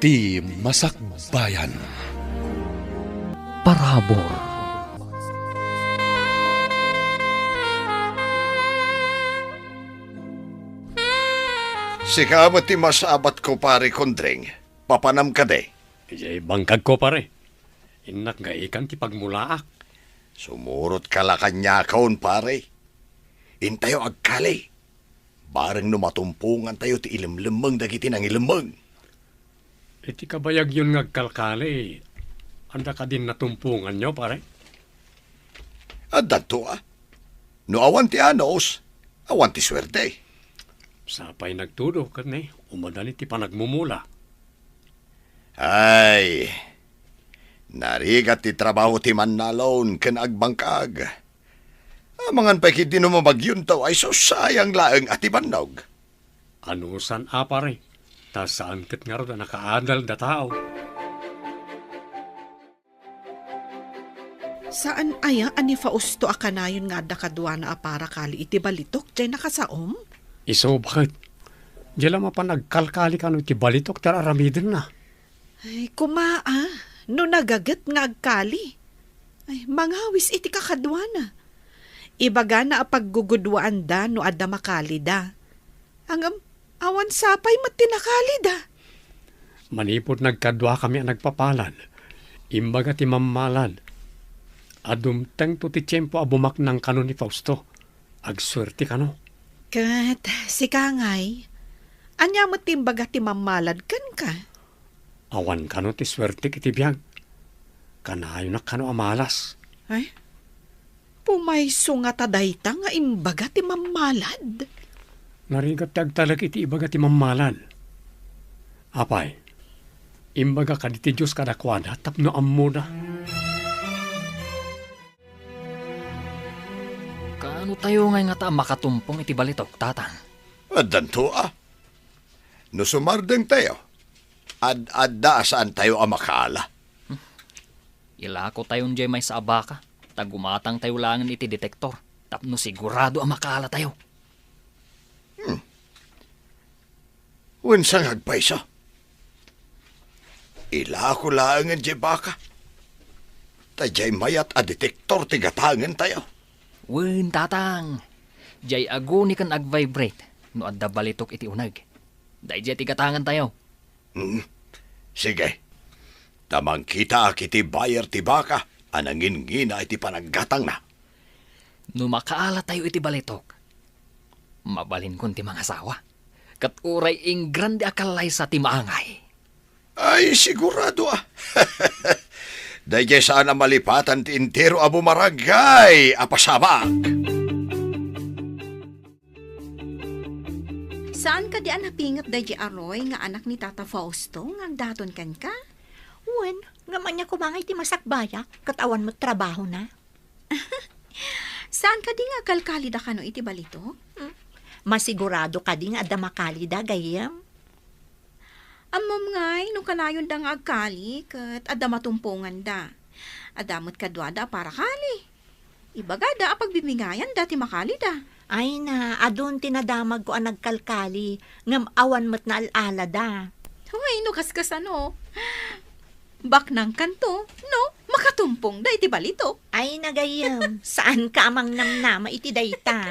iti masakbayan. Parabor. Sikamat ti masabat ko pare kondring. Papanam ka de. Ijay bangkag ko pare. Inak nga ikan ti pagmulaak. Sumurot ka la kanya kaon pare. Intayo agkali. Bareng numatumpungan tayo ti ilimlemeng dagiti nang ilimeng. Iti kabayag yun ngagkalkali. Anda ka din natumpungan nyo pare. At dato No awan ti anos, awan ti swerte. Sapay nagtudo kat ne. Umadali ti panagmumula. Ay, narigat ti trabaho ti mannalon ken agbangkag. Amangan pa kiti numabagyon taw ay so sayang laeng ati bannog. Anusan pare. Ta saan kat nga rin nakaadal da tao. Saan aya ani Fausto akanayon nga da kadwa na apara kali iti balitok jay nakasaom? Iso bakit? Diyala mapanagkalkali ka no iti balitok tararamidin na. Ay, kumaa, no nagagat nga agkali. Ay, mangawis iti kakadwa na. Ibaga na apaggugudwaan da no adda makali da. Ang awan sapay matinakali da. Manipot nagkadwa kami ang nagpapalan. Imbaga ti mamalan. Adumteng to ti tiyempo abumak ng kanon ni Fausto. Agswerte ka no. Kat, si Kangay, anya mo timbaga ti mamalad kan ka? Awan ka no ti swerte kiti biyag. Kanayo na kano amalas. Ay, pumayso nga tadayta nga imbaga ti mamalad. Narigat tagtalag iti ibaga ti mamalan. Apay, imbaga ka ti Diyos kadakwana tapno ammo na. Kaano tayo nga ta makatumpong iti balitok, tatang? At danto No sumardeng tayo. Ad-adda saan tayo amakala. Ilako tayon jay may sa abaka. Tagumatang tayo langan iti detektor. Tapno sigurado ang makala tayo. Unsang agpaysa. Ilako laangan jay baka. Tajay mayat a detektor tigatangan tayo. Wen, tatang. Jay aguni kan ag-vibrate. No adda balitok iti unag. Day jay tigatangan tayo. Sige. Tamang kita kiti bayar ti baka. Anangin ngina iti panaggatang na. No makaala tayo iti balitok. Mabalin kon ti mga asawa. Kat uray ing grande akalay sa ti maangay. Ay, sigurado Dahil saan ang malipatan ti intero abo maragay, apasabak. Saan ka di napingat da di aroy nga anak ni Tata Fausto nga daton kan ka? Wen, ngaman niya kumangay ti masakbaya, katawan mo trabaho na. Saan ka di nga kalkali da kano iti balito? Masigurado ka di nga adda makali da gayam. Amom ngay, nung kanayon da nga agkali, kat adda matumpungan da. Adamot kadwa da para kali. Ibaga da apagbibigayan dati makali da. Ay na, adun tinadamag ko ang nagkalkali, ngam awan mo't na alala da. Hoy, no kaskas ano. Bak ng kanto, no, makatumpong da iti balito. Ay na gayam, saan ka amang namnama iti dayta?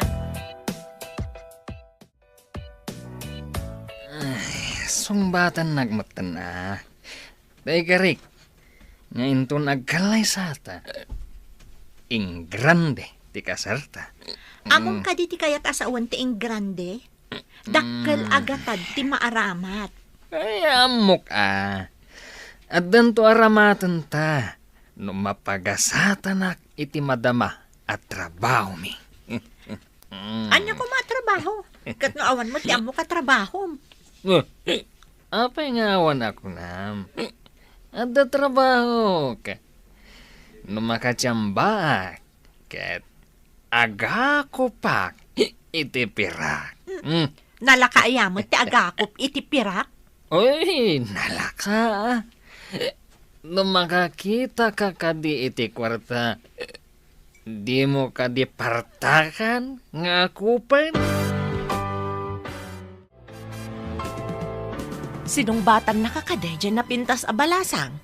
Sungbatan nagmatan na. Day karik. Ngayon to nagkalay sa ata. Ing grande, ti kasarta. Among ka di ti kayat asawan ti ing grande? Dakkel agatad ti maaramat. Ay, amok At danto aramatan ta. No mapagasatak iti madama at trabaho mi. Anya ko matrabaho? Kat no awan mo ti amo ka trabaho. Apay nga awan ako nam. At da trabaho ka. No makatsamba ket aga ko pak iti pirak. Nalakaayamot ti agakop iti pirak. Uy, nalaka. No makakita ka kadi iti kwarta, di mo kadi partakan nga kupan. Sinong batan nakakaday dyan na pintas a balasang?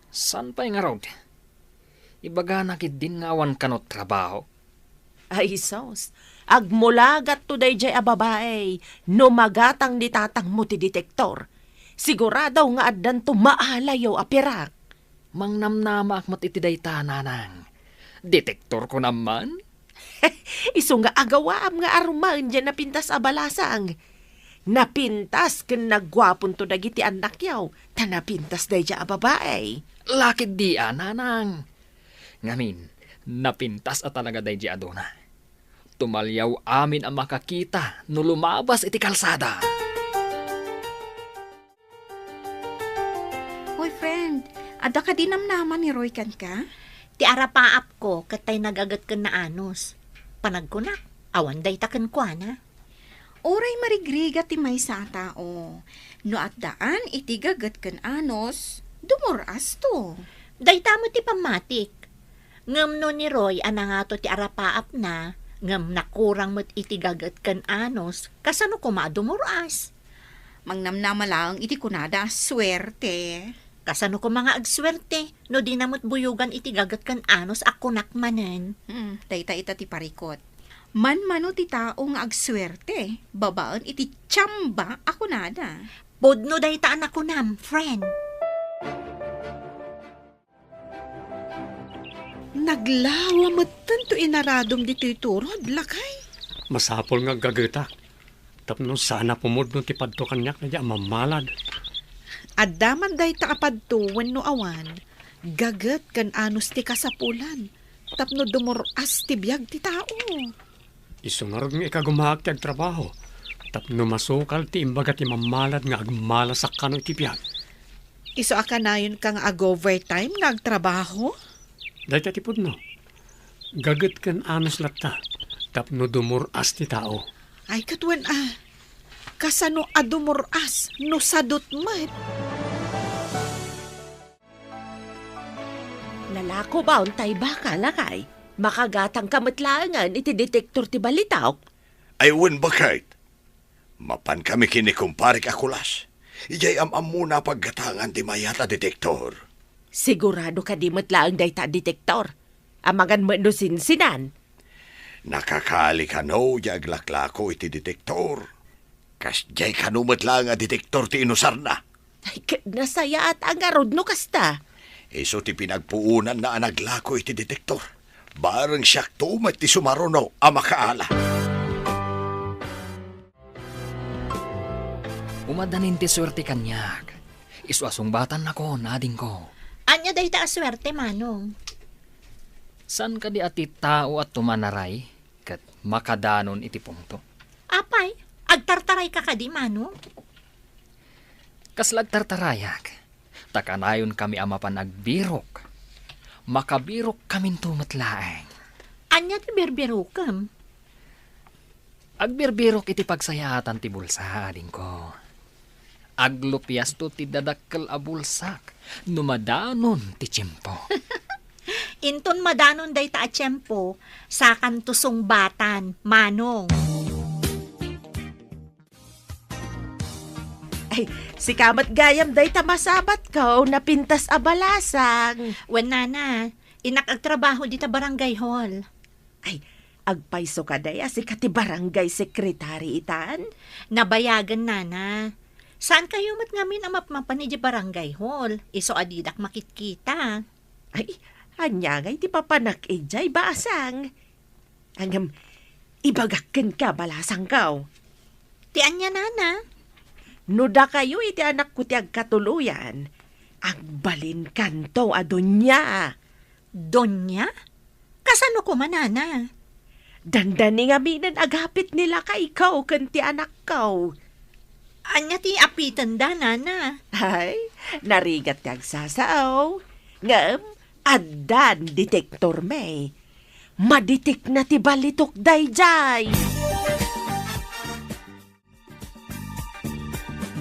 San pa nga rod? Ibaga nakit din nga awan kanot trabaho. Ay, sos. Agmulagat to day jay a babae. No magatang ditatang mo ti detektor. Sigurado nga addan to maalayaw a pirak. Mangnamnama akmat iti dayta nanang. Detektor ko naman? Iso nga agawaam nga arumaan dyan na pintas a balasang. Napintas ken nagwapon to dagiti anak yaw. Ta napintas day dya a babae. Lakid di nanang. Ngamin, napintas at talaga day di aduna. Tumalyaw amin ang makakita no lumabas iti kalsada. Hoy friend, ada ka dinamnaman ni Roy kan ka? Ti arapaap ko katay nagagat ken na anos. Panagkunak, awan day taken kwa na. Oray marigriga ti may sa tao. No at daan iti gagat kan anos, dumuras to. Day tamo ti pamatik. Ngam no ni Roy anangato ti arapaap na, ngam nakurang mo't iti gagat ken anos, kasano ko madumuras. Mangnamnama lang iti kunada, swerte. Kasano ko mga agswerte, no di namot buyugan iti gagat ken anos ako nakmanen. Dayta ita ti parikot. Man-mano ti tao nga agswerte, babaan iti tsamba ako nada. Podno day taan ako nam, friend. Naglawa matan to inaradom dito'y turod, lakay. Masapol nga gagatak. Tapno sana pumudno ti padto kanyak na diya mamalad. Adaman day takapad to wenno awan. Gagat kan anos ti kasapulan. Tapno dumuras ti biyag ti tao. Isungarog nga ikagumahag ti agtrabaho. Tapno masukal ti imbaga ti mamalad nga agmala sa kano iti biyag. Iso akanayon kang ag-overtime nga agtrabaho? Dahil ti pudno. Gagat kan anos latta. Tapno dumuras ti tao. Ay katwan kasano adumuras no sadot mat. Nalako ba untay baka lakay? Makagatang kamatlangan iti detektor ti balitaw. Ay wen bakit? Mapan kami kinikumparik akulas. Ijay amam muna paggatangan ti mayata detektor. Sigurado ka di matlaang dayta detektor. Amagan mo no sinsinan. Nakakali ka no, yaglaklako iti detektor. Kas jay kanumat lang a detektor ti inusar na. Ay, nasaya at angarod no kasta. Iso ti pinagpuunan na anaglako iti detektor. Barang siyak tumat ti sumaruno a makaala. Umadanin ti swerte kanyak. Isuasong batan ako, nading ko. Anya dayta aswerte manong. San ka di ati tao at tumanaray kat makadanon iti pungto? Apay, agtartaray ka kadi manong. Kaslag tartarayak. Takanayon kami amapan agbirok. Makabirok kamin tumatlaeng. Anya ti berbirukam. Agbirbirok iti pagsayatan ti bulsa, ading ko. Aglupyas to ti dadakkel a bulsak. Numadanon ti tiyempo. Inton madanon dayta a tiyempo, sakan tusong batan, manong. Ay, si kamat gayam dayta masabat ko, napintas a balasang. Wen nana, inak agtrabaho dita barangay hall. Ay, agpaiso ka daya si kati barangay sekretary itan. Nabayagan nana. Saan kayo mat ngamin ang mapmapan ni barangay hall? Iso adidak makitkita. Ay, anyagay ti papanak ijay basang. Angam, ibagakken ka balasang kaw. Ti anya nana? Nuda kayo iti anak ko ti agkatuluyan. Agbalin kanto a donya. Donya? Kasano ko manana? Dandani nga minan agapit nila ka ikaw kanti anak kaw. Anya ti apitan da, nana. Ay, narigat ti agsasaaw. Ngam, addan detektor may. Maditik na ti balitok dayjay.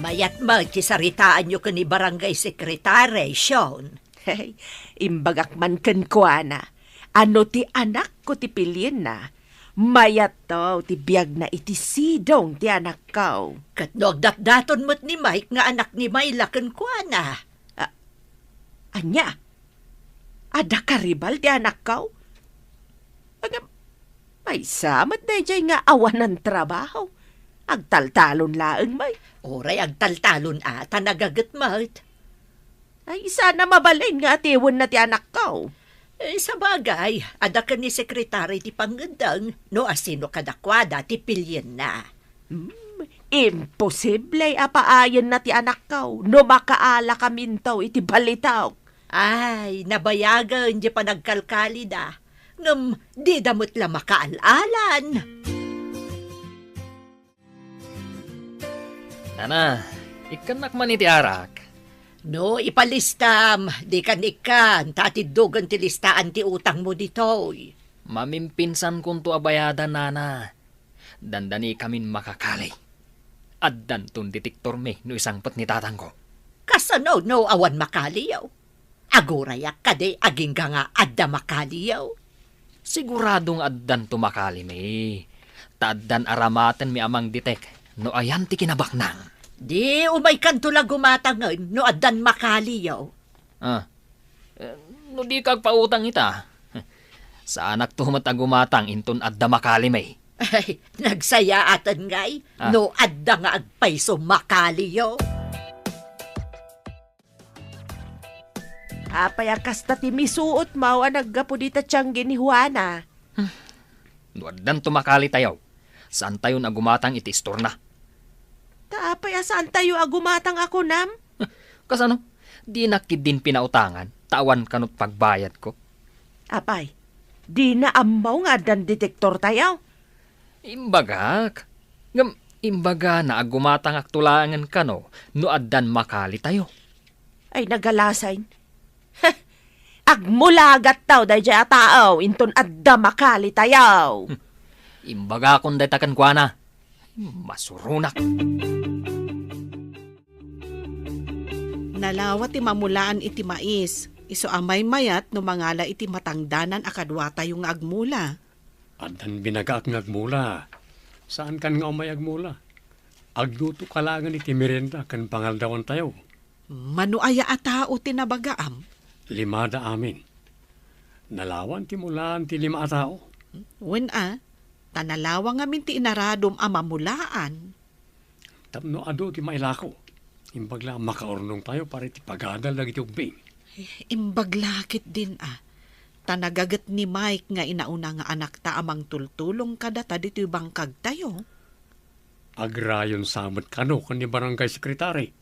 Mayat magkisaritaan nyo ka ni barangay sekretary, Sean. Hey, imbagak man kan kuana. Ano ti anak ko ti pilin na. mayat to, ti biyag na iti sidong ti anak ko. Kat no agdatdaton mo't ni Mike nga anak ni Mayla ken kuana. Anya? Ada karibal ti anak ko? Agam, may samat na dyan nga awan ng trabaho. Agtaltalon laeng may. Oray agtaltalon ata nagagat mat. Ay, sana mabalin nga tiwon na ti anak ko. Sa bagay, ada ka ni sekretary ti panggandang no asino kadakwada ti pilyen na. Imposible apaayon na ti anak ko. No makaala kamintaw iti balitaw. Ay, nabayagan di pa nagkalkali da. Ngam, di damot la makaalalan. Nana, ikanak man iti arak. No, ipalistam. Di kan ikan. Tatidugan ti listaan ti utang mo ditoy. Mamimpinsan kung to abayadan, Nana. Dandani kamin makakali. Addan tun detektor me no isangpot ni tatang ko. Kasano no awan makaliyaw. Agurayak ka de aging ka nga adda makaliyaw. Siguradong addan tumakali me. Taaddan aramaten mi amang detek no ayan ti kinabaknang. Di umay kanto lang gumatangan no addan makaliyaw. No di kag pautang ita. Sa anak tumat agumatang inton adda makali me. Ay, nagsaya atan ngay no adda nga agpayso makaliyaw. Apay akas ta ti misuot mo ang naggapo dita tiyanggi ni Juana. No addan tumakali tayaw. Saan tayo nagumatang iti store na? Taapay asaan tayo agumatang ako nam? Kasano? Di nakid din pinautangan. Tawan kanot pagbayad ko. Apay, di na amaw nga dan detektor tayo. Imbagak. Ngam, imbaga na agumatang aktulangan ka no addan makali tayo. Ay nagalasain. Agmulagat tao dahi dya tao, inton adda makali tayaw. Imbaga kung daytakan kwa na. Masurunak. Nalawa ti mamulaan iti mais. Iso amay mayat no mangala iti matangdanan akadwata yung agmula. Adan binagaak ng agmula. Saan kan nga umay agmula? Agluto kalangan iti merenda kan pangaldawan tayo. Manuaya a tao tinabagaam. 5 amin. Nalawan ti mulaan ti 5 tao. Wen tanalawa nga min ti inaradom a mamulaan. Tapno ado ti mailako. Imbagla makaornong tayo para ti pagadal lagi ti ugbing. Imbaglakit din Tanagagat ni Mike nga inauna nga anak ta amang tultulong kada ta dito bangkag tayo. Agrayon samot kano kan ni barangay sekretary.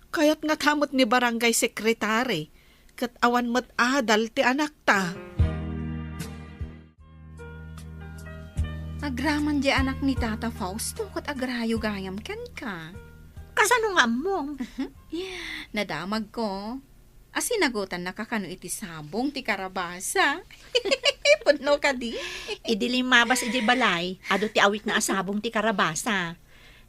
Kayat nga kamot ni barangay sekretary. Kat awan mat adal ti anak ta. Agraman di anak ni Tata Fausto kat agrayo gayam ken ka. Kasano nga mong? Nadamag ko. Asinagutan na kakano iti sabong ti karabasa. Punno ka di. Idilimabas iti balay. Ado ti awit na asabong ti karabasa.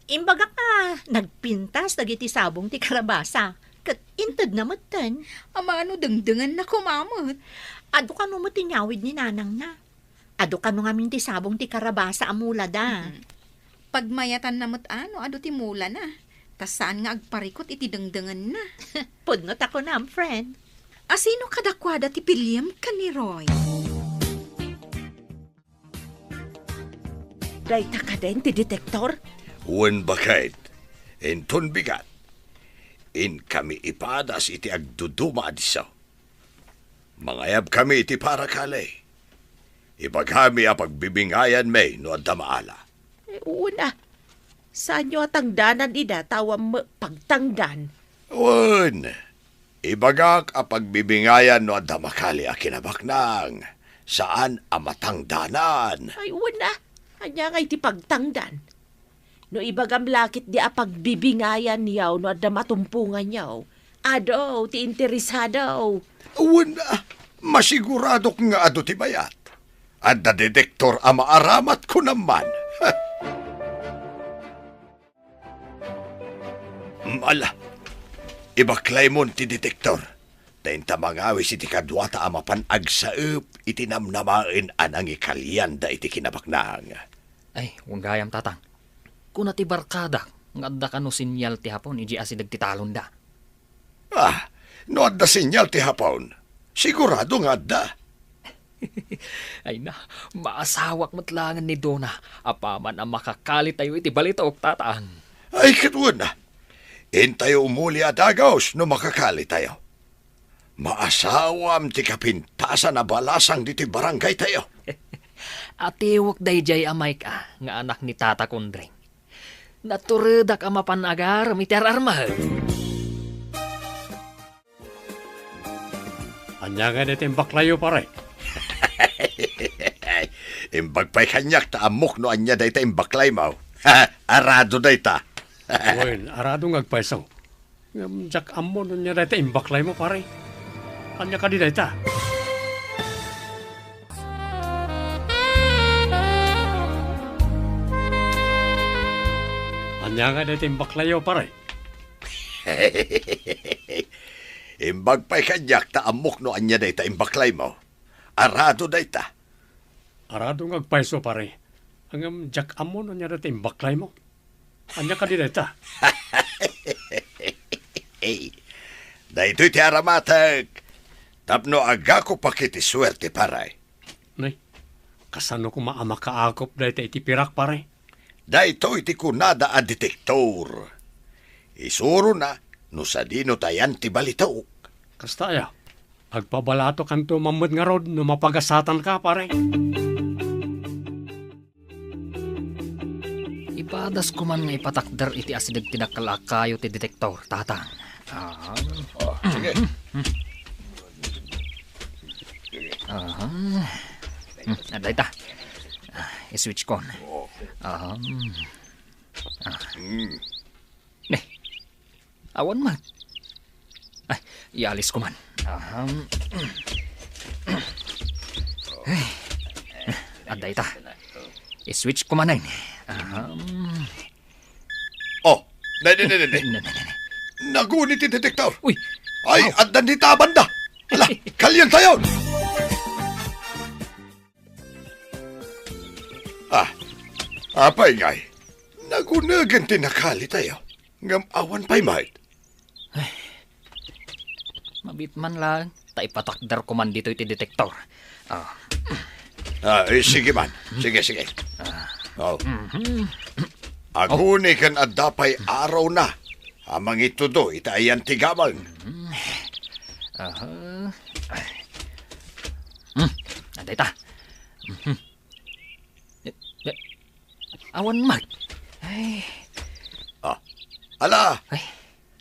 Imbaga ka, nagpintas dagiti sabong ti karabasa. Kat intad na matan. Ama ano dengdengan na kumamot. Ado ka no matinyawid ni nanang na. Ado ka no ngamin ti sabong ti karabasa amula da. Pagmayatan na ano, ado ti mula na. Tas saan nga agparikot iti dengdengan na. Pudnot ako na, friend. Asino kadakwada ti pilyam ka ni Roy? Dayta ka din ti detektor? Wen bakit? Enton bigat. In kami ipadas iti agduduma adisaw. Mangayab kami iti para kali. Ipaghami a pagbibingayan may no adda maala. Una, saan nyo atangdanan ida tawam pagtangdan? Wen, ibagak a pagbibingayan no adda makali a kinabaknang. Saan a matangdanan? Ay, una, anya nga iti pagtangdan. No ibagam lakit di a pagbibingayan niyaw no adda matumpungan niyaw. Ado, ti interesado. Wen, masiguradok nga ado ti bayat. Adda detektor a maaramat ko naman. Ala, ibaklay mo ti detektor. Tayin tamangawis iti kadwata a mapanag saep itinamnamain anang ikalyan da iti kinabaknang. Ay, huwag gayam tatang. Kung nati barkada, nga adda ka no sinyal ti hapon, iji asidag ti talon da. No adda sinyal ti hapon. Sigurado nga adda. Ay na, maasawak matlangan ni Dona. Apaman ang makakali tayo iti balita o tatang. Ay, katwan na. Tayo umuli adagaos no makakali tayo. Maasawam ti kapintasan na balasang diti barangay tayo. Atiwak dayjay amay ka, nga anak ni Tata Kundring. Naturedak ang mapanagar, miter armahal. Anya nga natin baklayo pare. Imbagpay kanyak ta amok no anya dayta imbaklay mo. Arado dayta. Wen, arado ngagpaisaw. Jak ammo nun niya dayta imbaklay mo pare. Anya ka di dayta. Anya nga dayta imbaklayo pare. Imbagpay kanyak ta amok no anya dayta imbaklay mo. Arado dayta. Arado ngagpaiso pare. Ang jak ammo nun niya dayta imbaklay mo. Anya ka di dayta. Daytoy ti aramatag. Tapno aga ko pakiti swerte paray. Nay, kasano ko maama kaakop dayta iti pirak pare. Daytoy ti kunada a detektor. Isuro na no sa dino tayan ti balitaok. Kastaya, agpabalato kanto mamad nga rod no mapagasatan ka pare. Ipadas ko man nga ipatakder iti asidag tinakalakayo ti detektor, tatang. Sige. Aday ta. I-switch kon. Awan man. Ay, ialis ko man. Aday ta. I-switch ko man ay. Oh, nay. Nagunit ti detektor. Uy, Ay, addan di tabanda. Ala, kalyan tayo. Apay ngay. Nagunagan tinakali tayo. Ngam awan pa'y mahit. mabit man lang. Ta ipatakder ko man dito iti detektor. Sige man. Sige. Oh. Aguni kan adapay araw na. Amang ito do, itayan tigamang. Aday ta. Awan mag. Ay. Ala, Ay.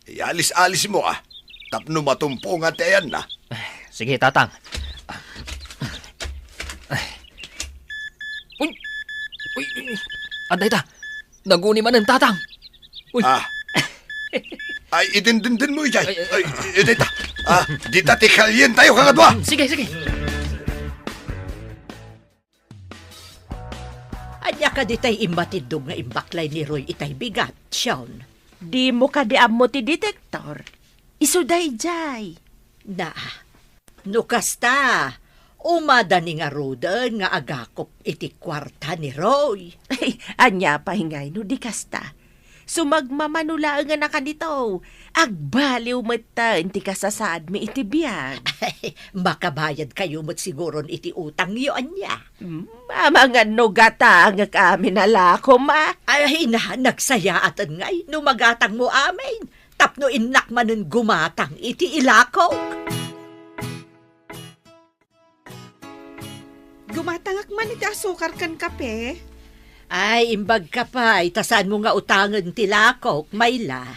ialis-alis mo Tapno matumpungan tayan na. Sige, tatang. Uy! Aday ta. Naguni man ang tatang. Uy! Ay, idindindin mo ijay. Ay, idita. Di tatikalyen tayo kakadwa. Sige. Anya ka ditay imbatidog nga imbaklay ni Roy itay bigat, Sean. Di mo ka di ammo ti detektor. Isuday jay. Na, nukasta, umada ni nga rodan nga agakop iti kwarta ni Roy. Ay, anya pa hingay no di kasta. Sumagmamanula nga na kanito. Agbaliw mata inti kasasaad mi iti biyag. Makabayad kayo mo't siguron iti utang yo anya. Mga nugata nga kami nalako ma. Ay, nagsayaatan ngay, no magatang mo amin. Tapno inak manen gumatang iti ilakaw. Gumatangak man iti asukar kan kape. Ay, imbag ka pa, itasan mo nga utangan ti lakok, Mayla.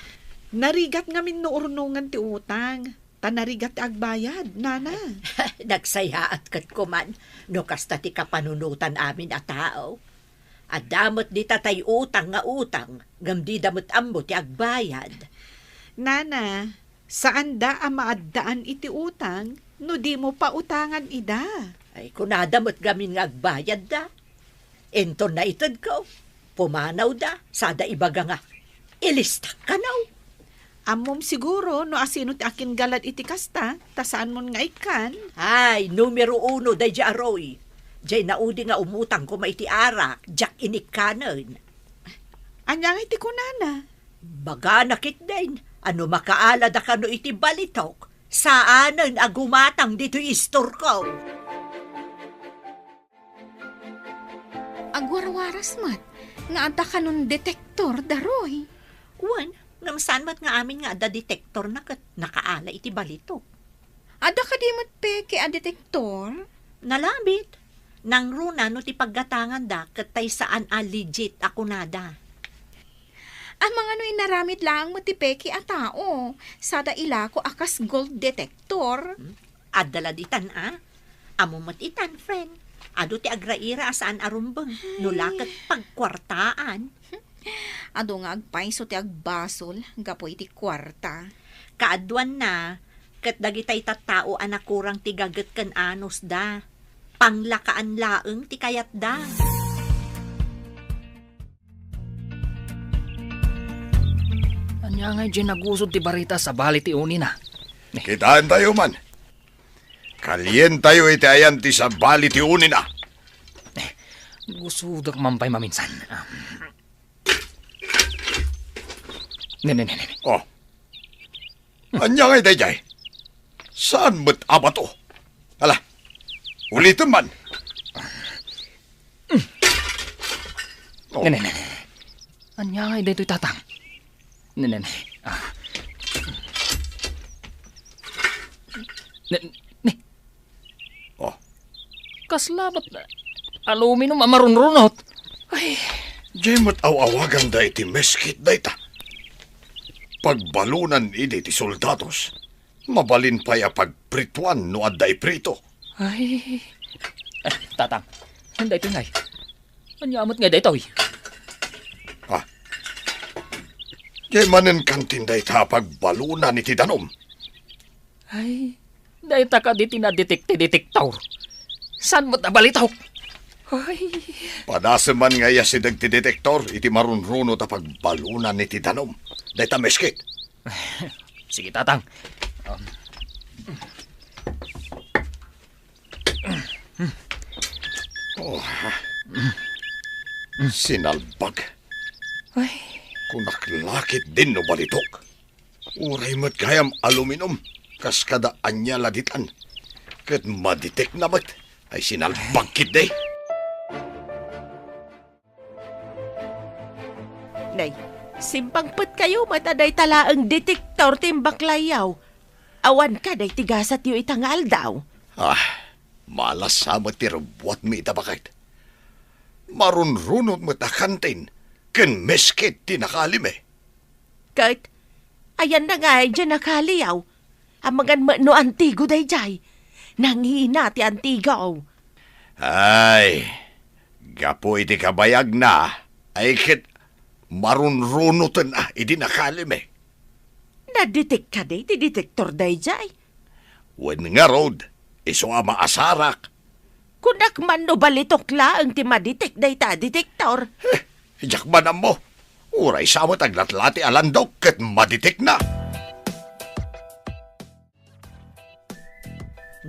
Narigat nga min no urnungan ti utang. Tanarigat ti agbayad, nana. Nagsayaat kat kuman, no kasta ti kapanunutan amin a tao. Adamot di tatay utang nga utang, ngam di damot ambo ti agbayad. Nana, saan da ang maaddaan iti utang, no di mo pa utangan ida? Ay, kunadamot gamin nga agbayad da. Ento na itad ko, pumanaw da, sada ibaga nga, ilistak ka naw. Amom siguro no asino ti akin galad iti kasta, tasaan mon nga ikan. Ay, numero 1 day di aroy. Jay naudi nga umutang ko maiti arak, jak inikanon. Anya nga iti kunana. Baga nakit din, ano makaalad ka no iti balitok, saanan agumatang dito istor ko. Agwarwaras mat, nga adda ka nun detektor, daroy. Wan, ngamsan mat nga amin nga ada detektor na kat nakaala iti balitok. Adda ka di mat peke a detektor? Nalabit. Nang runa no ti paggatangan da kat tay saan a legit ako nada. Ang mga no inaramid lang mo ti peke a tao. Sada ila ko akas gold detector. Adala ditan Amo mat itan, friend. Ado ti agraira asaan arumbang. Nulakat pagkwartaan. Ado nga agpaiso ti agbasol. Gapoy ti kwarta. Kaadwan na. Kat dagitay tattao anakurang ti gagat kan anos da. Panglakaan laeng ti kayat da. Anya nga dyan nagusod ti barita sa bali ti uni na. Kitaan tayo man. Kalyen tayo iti ayan ti sa bali ti uni na. Gusod ak mampay maminsan. Ne. Oh. Anya nga iti jay? Saan mo't abato? Hala, ulitin man. Oh. Ne. Anya nga dito'y tatang. Ne. Ne. Oh. Kaslabat na. Aluminum amarunrunot. Ay, Jay mo't awawagan da iti meskit da ita. Pagbalunan iti ti soldados, mabalin pa ya pagprituan no adday prito. ay. Tatang, hindi ito ngay. Anyamot nga dito eh. Jay manen kantin da ita pagbalunan iti danom. Ay, dahil taka di tinadetect-detector. San mo't nabalitaw? Ay, Padasaman nga ya si dagti detektor iti marunruno ta pagbalunan iti danom. Da ita meskit. sige tatang. Sinalbag. Ay, Kunaklakit din no balitok. Uray mo't gayam aluminum. Kas kada anya laditan. Kat maditek na mat. Ay sinalbag kit day. Nay, simpangpet kayo mataday talaang detektor timbaklayaw. Awan ka day tigasat yu itangal daw. Malas sama ti rubuat mi itabakit. Marunrunot mo takantin. Ken meskit tinakalime. Kahit, ayan na nga dyan nakaliyaw. Amagan mo no antigo day jay. Nanghina ti antigaw. Ay, gapo iti kabayag na. Ay kit marunrunutan iti nakalime. Nadetect ka day ti detektor day jay. Wen nga road, iso nga maasarak. Kunak man no balitok laang ti madetect day ta detektor. Jakbanan mo. Uray sa mo taglatlati alandok ket maditik na.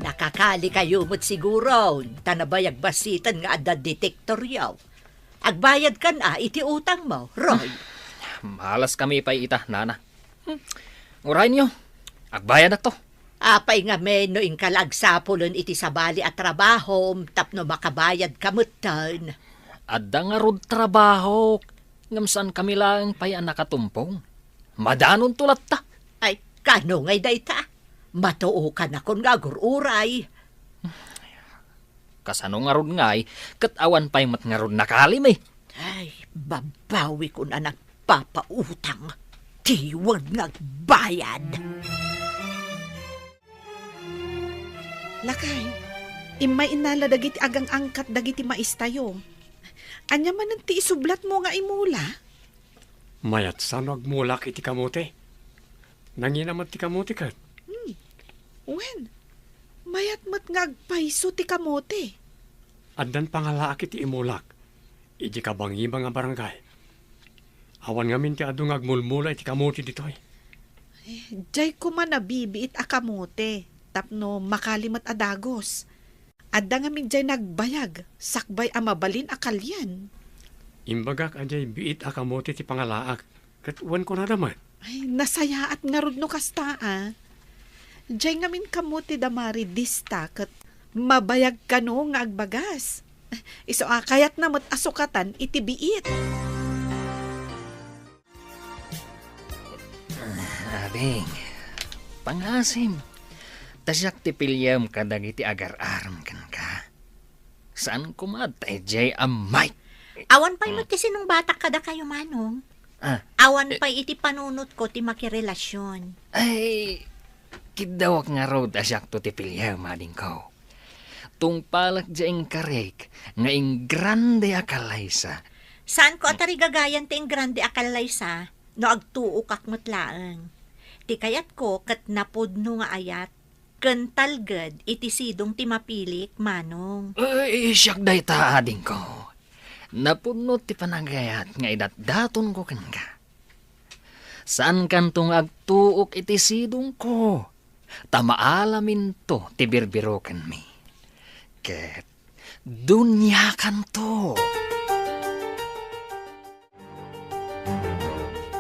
Nakakali kayo mo't siguro. Tanabayag basitan nga ada detektor yaw. Agbayad ka na iti utang mo, Roy. malas kami pa'y ita, nana. Uray niyo, agbayad na to. Apay nga men no inkalagsapulan iti sabali at trabaho tapno makabayad kamutan. Adda nga rod trabaho. Ngamsan kami lang pa'y nakatumpong. Madanon tulat ta. Ay, kano ngay day ta? Matuo ka na kon nga gururay. Kasano nga rod ngay, katawan pa'y mat nga rod nakalim eh. Ay, babawi ko na nagpapautang. Tiwag nagbayad. Lakay, imay inala dagiti agang angkat dagiti maistayo. Anya man ti isublat mo nga imula? Mayat sano agmulak iti kamote. Nanginamat ti kamote kat. Wen, mayat mat nga agpaiso ti kamote. Addan pangalaak iti imulak. Iti kabangi mga barangay. Awan nga min ti adong agmulmula iti kamote ditoy. Jay ko man nabibiit a kamote, tapno makalimat a dagos. Adda nga min jay nagbayag, sakbay a mabalin a kalyan. Imbagak ajay biit akamote ti pangalaak. Kat uwan ko na naman. Ay, nasayaat nga rod no kasta Jay nga min kamote damari dista, kat mabayag ka no nga agbagas. Iso kayat na mat asukatan iti biit. Ading, pangasim. Tasyak ti pilyam kadag iti agar-aram kan ka. Saan kumatay jay amay? Awan pa'y mo ti sinong batak kada kayo, Manong. Awan pa'y iti panunot ko ti makirelasyon. Ay, kidawak nga raw tasyak to ti pilyam ading ko. Tung palak dyaing karek, nga ing grande akalaysa. Saan ko atari gagayan ti ing grande akalaysa, no agtuo kak matlaang. Ti kayat ko kat napudno nga ayat, kentalgad iti sidong ti mapilik, Manong. Ay, siyak day ta ading ko. Napunot ti panagayat nga idat-daton ko kan ka. Saan kantong agtuok iti sidong ko? Tamaalamin to ti birbirokan mi. Ket dunya kanto.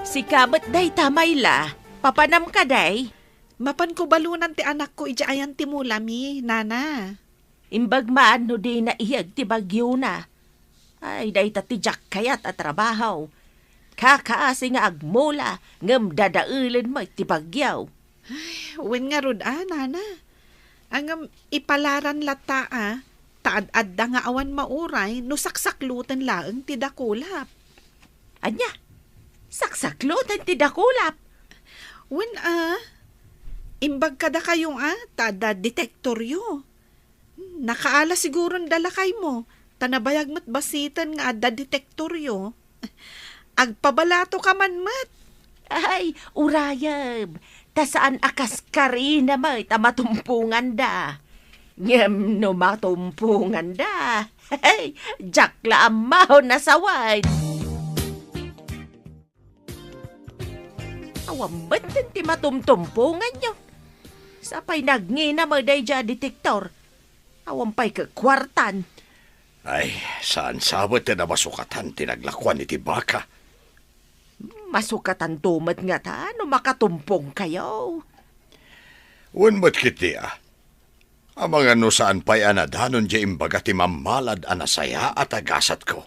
Si kabat day tamayla. Papanam ka day. Mapan ko balunan ti anak ko ija ayan ti mulami, nana. Imbag maano di na iyag ti bagyo na. Ay, day tatijak kayat at trabaho. Kakaasi nga agmula, ngam dadaulan mo ti bagyaw. Wen nga rod nana. Ang ipalaran lata taad-adda nga awan mauray, no saksaklutan laeng ti dakulap. Anya, saksaklutan ti dakulap. Wen imbag kada kayong tada detektoryo. Nakaala siguron dalakay mo. Tanabayag mat basitan nga adda detektoryo. Agpabalato ka man mat. Ay, urayab. Ta saan akas kari na may tamatumpungan da. Ngem no matumpungan da. Hey, jakla amaw na sawad. Awambat din ti matumtumpungan nyo. Sapay nagngina mo day dya detektor. Awampay kakwartan. Ay, saan sabot na masukatan tinaglakwan iti baka? Masukatan tumat nga ta, no makatumpong kayo. Unmat kiti Ang mga no saan pa'y anadanon di imbaga ti mamalad anasaya at agasat ko.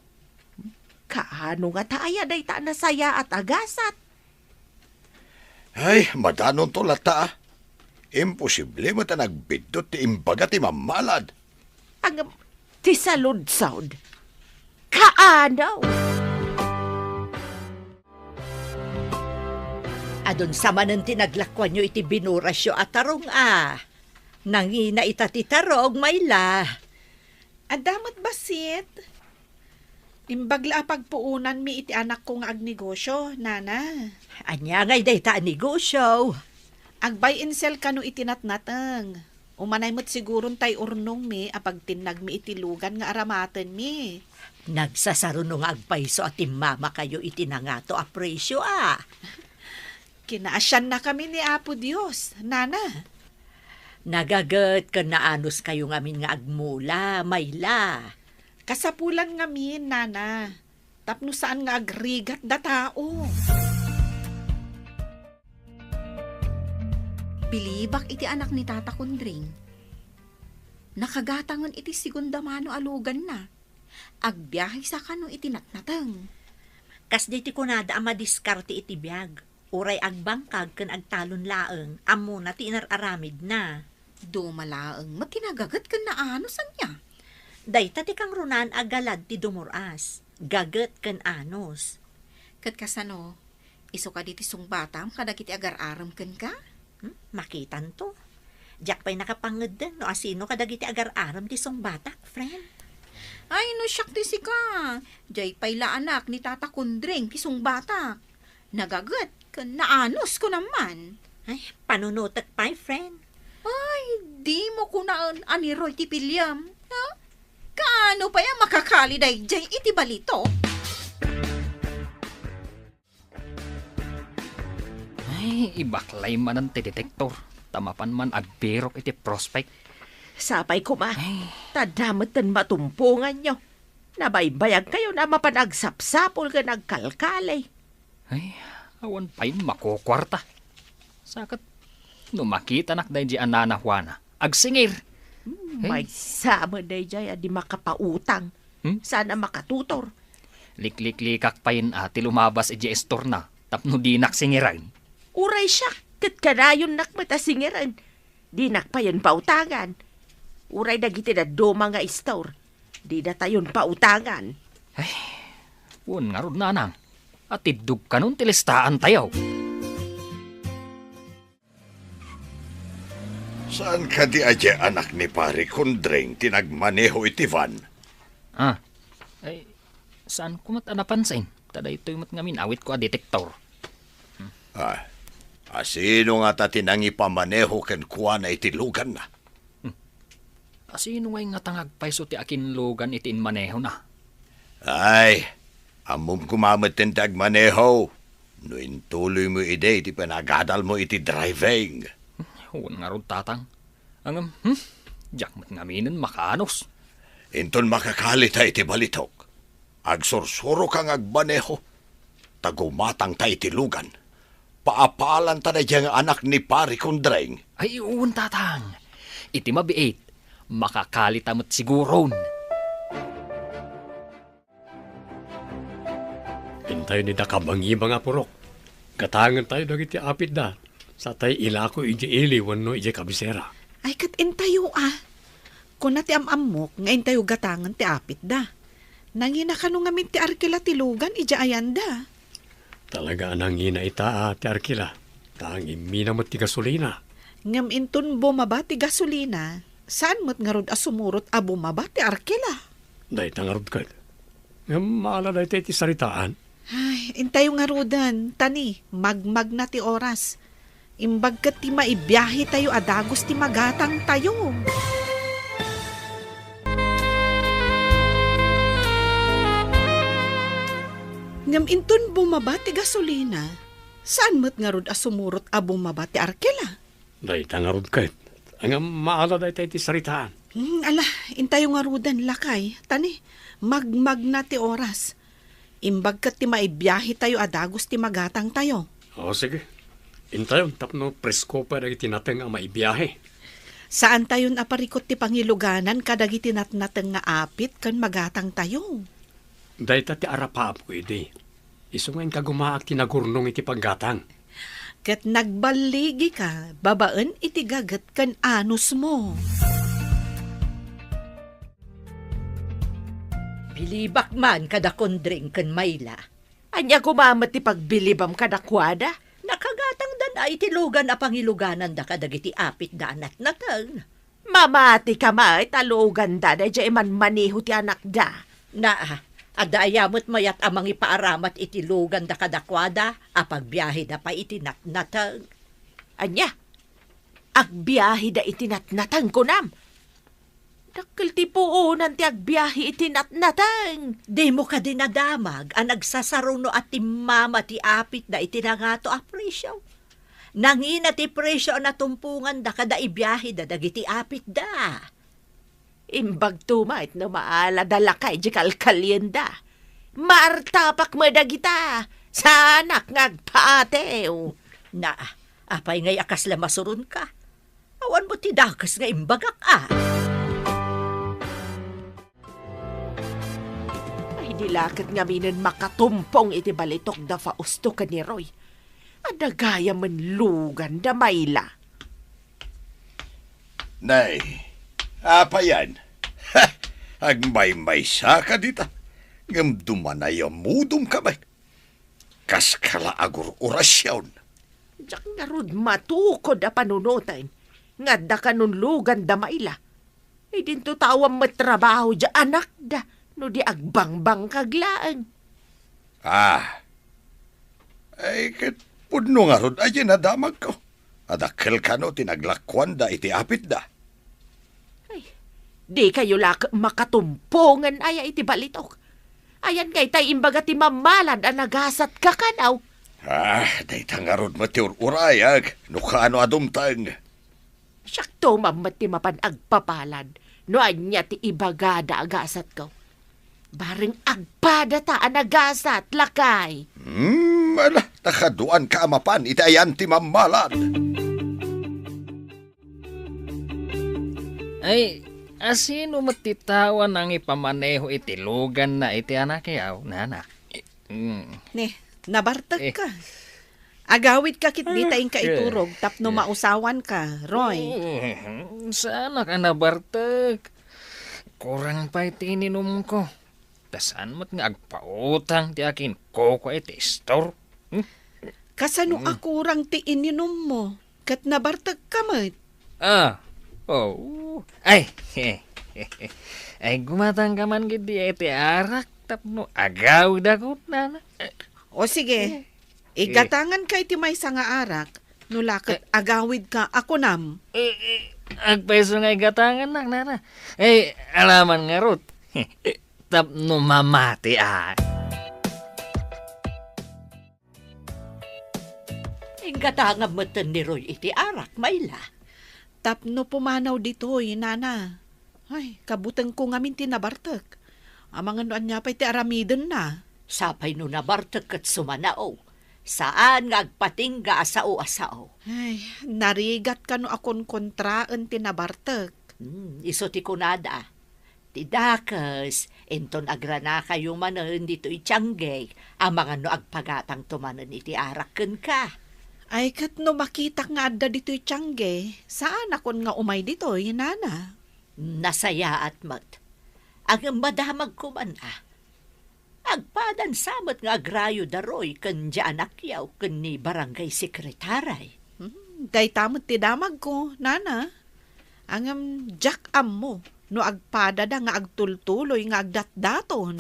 Kaano nga taaya day ta nasaya at agasat? Ay, madanon to lata Imposible mo ta nagbidot ti imbaga ti mamalad. Ang ti salud-saud. Kaano? Adon sa manan tinaglakwan nyo iti binurasyo at tarong Nangina itatitarog, mayla. Adamat basit. Imbagla pagpuunan mi iti anak ko nga agnegosyo, nana. Anya ngay day ta negosyo. Agbay and sell kano itinatnatang. Umanay mo't sigurong tay urnong mi apag tinag mi itilugan nga aramaten mi. Nagsasarunong agpaiso at mama kayo itinangato a presyo Kinaasyan na kami ni Apo Dios, nana. Nagagat ka naanos kayo ngamin nga agmula, mayla. Kasapulan ngamin, nana. Tapno saan nga agrigat da tao. Bilibak iti anak ni Tata Kundring. Nakagatangan iti segunda mano alugan na. Agbiyahe sa kano iti natnatang. Kas di ti kunada madiskarte iti biyag. Uray agbangkag ken agtalon laeng, amo na ti inararamid na. Dumalaeng matinagagat ken naano sanya. Dayta ti kang runan agalad ti dumuras. Gaget ken anos. Ket kasano, iso ka diti sungbatam kadag iti agar-aram ken ka? Makitan to. Diyak pa'y nakapangad din no asino kadag iti agar-aram ti sungbatak, friend. Ay no siyak ti si ka. Diyay pa'y la anak ni Tata Kundring ti sungbatak. Nagagat ken naanos ko naman. Ay, panunutak pa'y, friend. Ay, di mo ko naan aniroy ti pilyam. Ha? Kaano pa yung makakaliday dyan iti balito? Ay, Ay, ibaklay man ang detektor. Tamapan man agberok iti prospect. Sapay ko ma, tadamatan matumpungan nyo. Nabaybayag kayo na mapanagsapsapol ka nagkalkalay. Ay, awan pa'y makukwarta. Sakat, no makita nak dahi di anana Juana. Agsingir. May sama na dyan, di makapautang. Sana makatutor. Liklik-likak payin ati lumabas iti estor na. Tapno di naksingiran. Uray siya, kat kanayon nakmatasingiran. Di nakpayan pautangan. Uray dagiti na doma nga istor. Di na tayon pautangan. Ay, wun nga rod nanang. At idug ka nun tilistaan tayo. Saan ka di adya anak ni pare Kundring tinagmaneho iti van? Ay, saan ko mat napansin? Tada ito'y mat ngamin awit ko a detektor. Sino nga ta tinangi pamaneho ken kuha na iti lugan na? Sino ngay nga tangagpaiso ti akin lugan iti inmaneho na? Ay, amom kumamit tin tagmaneho. No intuloy mo ide, iti panagadal mo iti driving. Huwag nga rod tatang. Angam, jak mat ngaminin makanos. Inton makakalit iti balitok. Agsursuro kang agmaneho. Tagumatang ta iti lugan. Paapalan ta na diyang anak ni pare Kundring. Ay, uun tatang. Iti mabiit. Makakalitamot siguron. Intay ni dakabangi mga purok. Katangan tayo dagiti apit da. Sa tayo ilako iji ili wano iji kabisera. Ay, kat intayo Kung nati amamok, nga intayo gatangan ti apit da. Nangina ka nung ngamin ti arkila ti lugan, ija ayanda. Talaga nangina ita ti arkila. Tangi minamot ti gasolina. Ngam intun bumaba ti gasolina, saan mo't nga rod asumurot a bumaba ti arkila? Day tangarod ka. Nga maala day ti saritaan. Ay, intayo nga rodan, tani, magmag na ti oras. Imbag kat ti maibiyahe tayo adagos ti magatang tayo. Ngam intun bumaba ti gasolina, saan mo't nga rod asumurot a bumaba ti arkila? Day tangarod ka. Nga maala day ti saritaan. Ala, intayo nga rodan, lakay, tani, magmag na ti oras. Imbag kat ti maibiyahe tayo adagos ti magatang tayo. O sige. Intayon tapno presko pa dagiti nateng ang maibiyahe. Saan tayo aparikot ti pangiluganan kadagiti natnateng nga apit kan magatang tayo? Dahil ti arapaap ko iti. Isungain ka gumaak tinagurnong iti paggatang. Kat nagbaligi ka, babaan iti gagat kan anus mo. Bilibak man kada Kundring kan Mayla. Anya kumamat ti pagbilibam kada kwada. Nakagatang dan ay tilugan a pangiluganan da kadagiti apit da anat natang. Mamati ka ma, talugan da da jay man maniho ti anak da. Na, adayamot mayat amang ipaaramat itilugan da kadakwada, apagbiyahe da pa itinatnatang. Anya, agbiyahe da itinatnatang kunam. Dakil ti puunan ti agbiyahe itinatnatang. Di mo ka dinadamag, ang nagsasaruno at ti mama ti apit da itinangato a presyo. Nangina ti presyo na tumpungan da kada ibiyahe da dagiti apit da. Imbag tumait no maala dalakay di kalkalyen da. Martapak mo dagita, sanak ngagpaatew. Na, apay ngay akas la masurun ka. Awan mo ti dakas nga imbagak Dilakad nga minin makatumpong iti balitok da Fausto ka ni Roy. Adagaya man lugan da Mayla. Nay, apa yan? Ha! Agmay-may ka dita. Ngam dumanay mudum ka ba? Kaskala agur orasyon. Diyak nga rod matukod da panunutan. Nga da kanun lugan da Mayla. Ay dinto tawang matrabaho da anak da. No di agbangbang kaglaan. Ay kat pudno nga rod ay nadamag ko. Adakil ka no tinaglakwan da iti apit da. Ay, di kayo makatumpongan ay iti balitok. Ayan kay tay imbaga ti mamalan ang nagasat kakanaw. Dayta nga rod matiur urayag. Nukano adumtang. Sakto mamati mapan agpapalan. No anya ti ibagada agasat ko. Baring agpada ta anagasat lakay. Ala, nakaduan ka amapan, itayan ti mamalan. Ay, asino matitawan ang ipamaneho iti lugan na iti anak yaw, nana? Ne, nabartag ka. Agawid ka kit di tayong kaiturog tapno mausawan ka, Roy. Sana ka nabartag? Kurang pa iti ininom ko. Tasan mo't nga agpautang ti akin koko iti store. Kasano akurang ti ininom mo? Kat nabartag ka mat. Ay, ay gumatang ka man gidi iti arak tapno agawid ako, nana. O sige, igatangan ka iti may nga arak. Nulakit agawid ka ako nam. Agpeso nga igatangan nak, nana. Alaman nga rot. Tapno mamati Ingatangam matan ni Roy iti arak, mayla. Tapno pumanaw dito, nana. Ay, kabutang ko ngamin tinabartag. Amangan noan niya pa iti aramiden na. Sapay no nabartag kat sumanao. Saan nga agpatingga asao-asao? Ay, narigat ka no akon kontraan tinabartag. Iso ti kunada. Tidakas, enton agrana kayo manan dito itianggay, ang mga no agpagatang tumanan iti arakken ka. Ay, kat no makita nga adda dito itiangge, saan akon nga umay dito, nana? Nasaya at mat. Ang madamag ko man Agpadan samot nga agrayo daroy kan di anak yaw kan ni barangay sekretaray. Day tamot ti damag ko, nana. Angam jak am mo, no agpada da nga agtultuloy nga agdatdaton.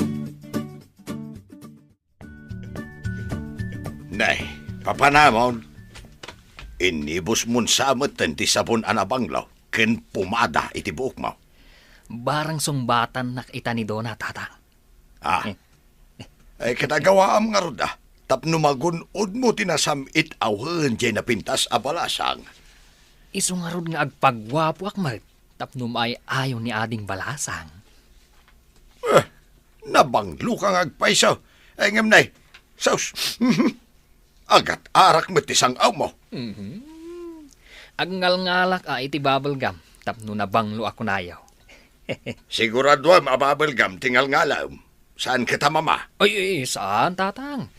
Nay, papanamon. Inibos mun samot ti sabon anabanglaw. Ken pumada iti buok mo. Barang sumbatan nak ita ni Dona, tata. Ay katagawaam nga roda. Tapno magunod mo tinasamit awhen jay napintas abalasang. Iso nga rod nga agpagwapo akmal. Tapno may ayaw ni ading balasang. Nabanglo kang agpaisaw. Ay ngam nay, saus. Agat arak mo tisang aw mo. Agngal-ngalak iti bubblegum. Tapno nabanglo ako nayaw. Sigurado am ababelgam tingal ngalaw. Saan kita mama? Ay, saan, tatang?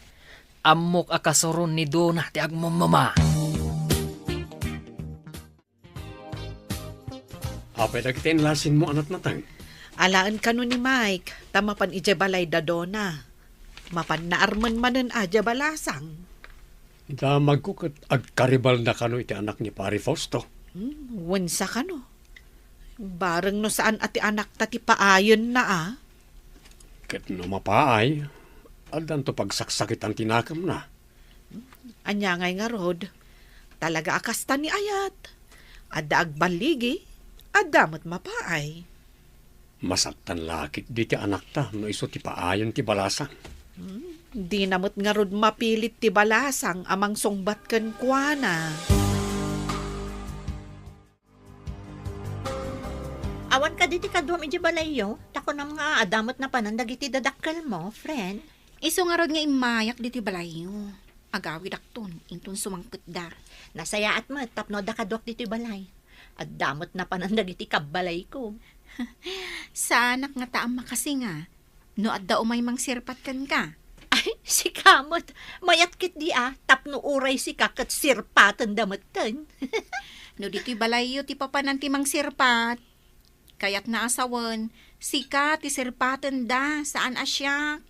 Amok akasoron ni Dona ti agmamama. Apay nagkitain lasin mo anat natang. Alaan ka no ni Mike, tamapan ijabalay da Dona. Mapan naarman manen aja balasang. Damag ko kat agkaribal na kano iti anak ni Pari Fausto. Wansa ka no? Bareng no saan ati anak tati paayon na Kat no mapaay, adan to pagsaksakit ang tinakam na. Anya ngay nga rod, talaga akasta ni Ayat. Adda agbaligi, adamot mapaay. Masaktan lakit di ti anak ta, no iso ti paayon ti balasang. Di namot nga rod mapilit ti balasang amang songbat ken kuana. Awan ka diti kaduam iti balayo, tako na mga adamot na panandag iti dadakkel mo, friend. Iso nga rod nga imayak diti balayo. Agawid akton, inton sumangpet da. Nasaya at mat, tapno da kadwak diti balay. Adamot na panandag iti kabalay ko. Sa anak nga taam makasi nga, no adda umay mang sirpat kan ka. Ay, si kamot, mayat kit di tapno uray si kakat sirpatan damatan. No diti balayo ti papanan ti mang sirpat. Kaya't naasawan, sika ti sirpatan da, saan asya?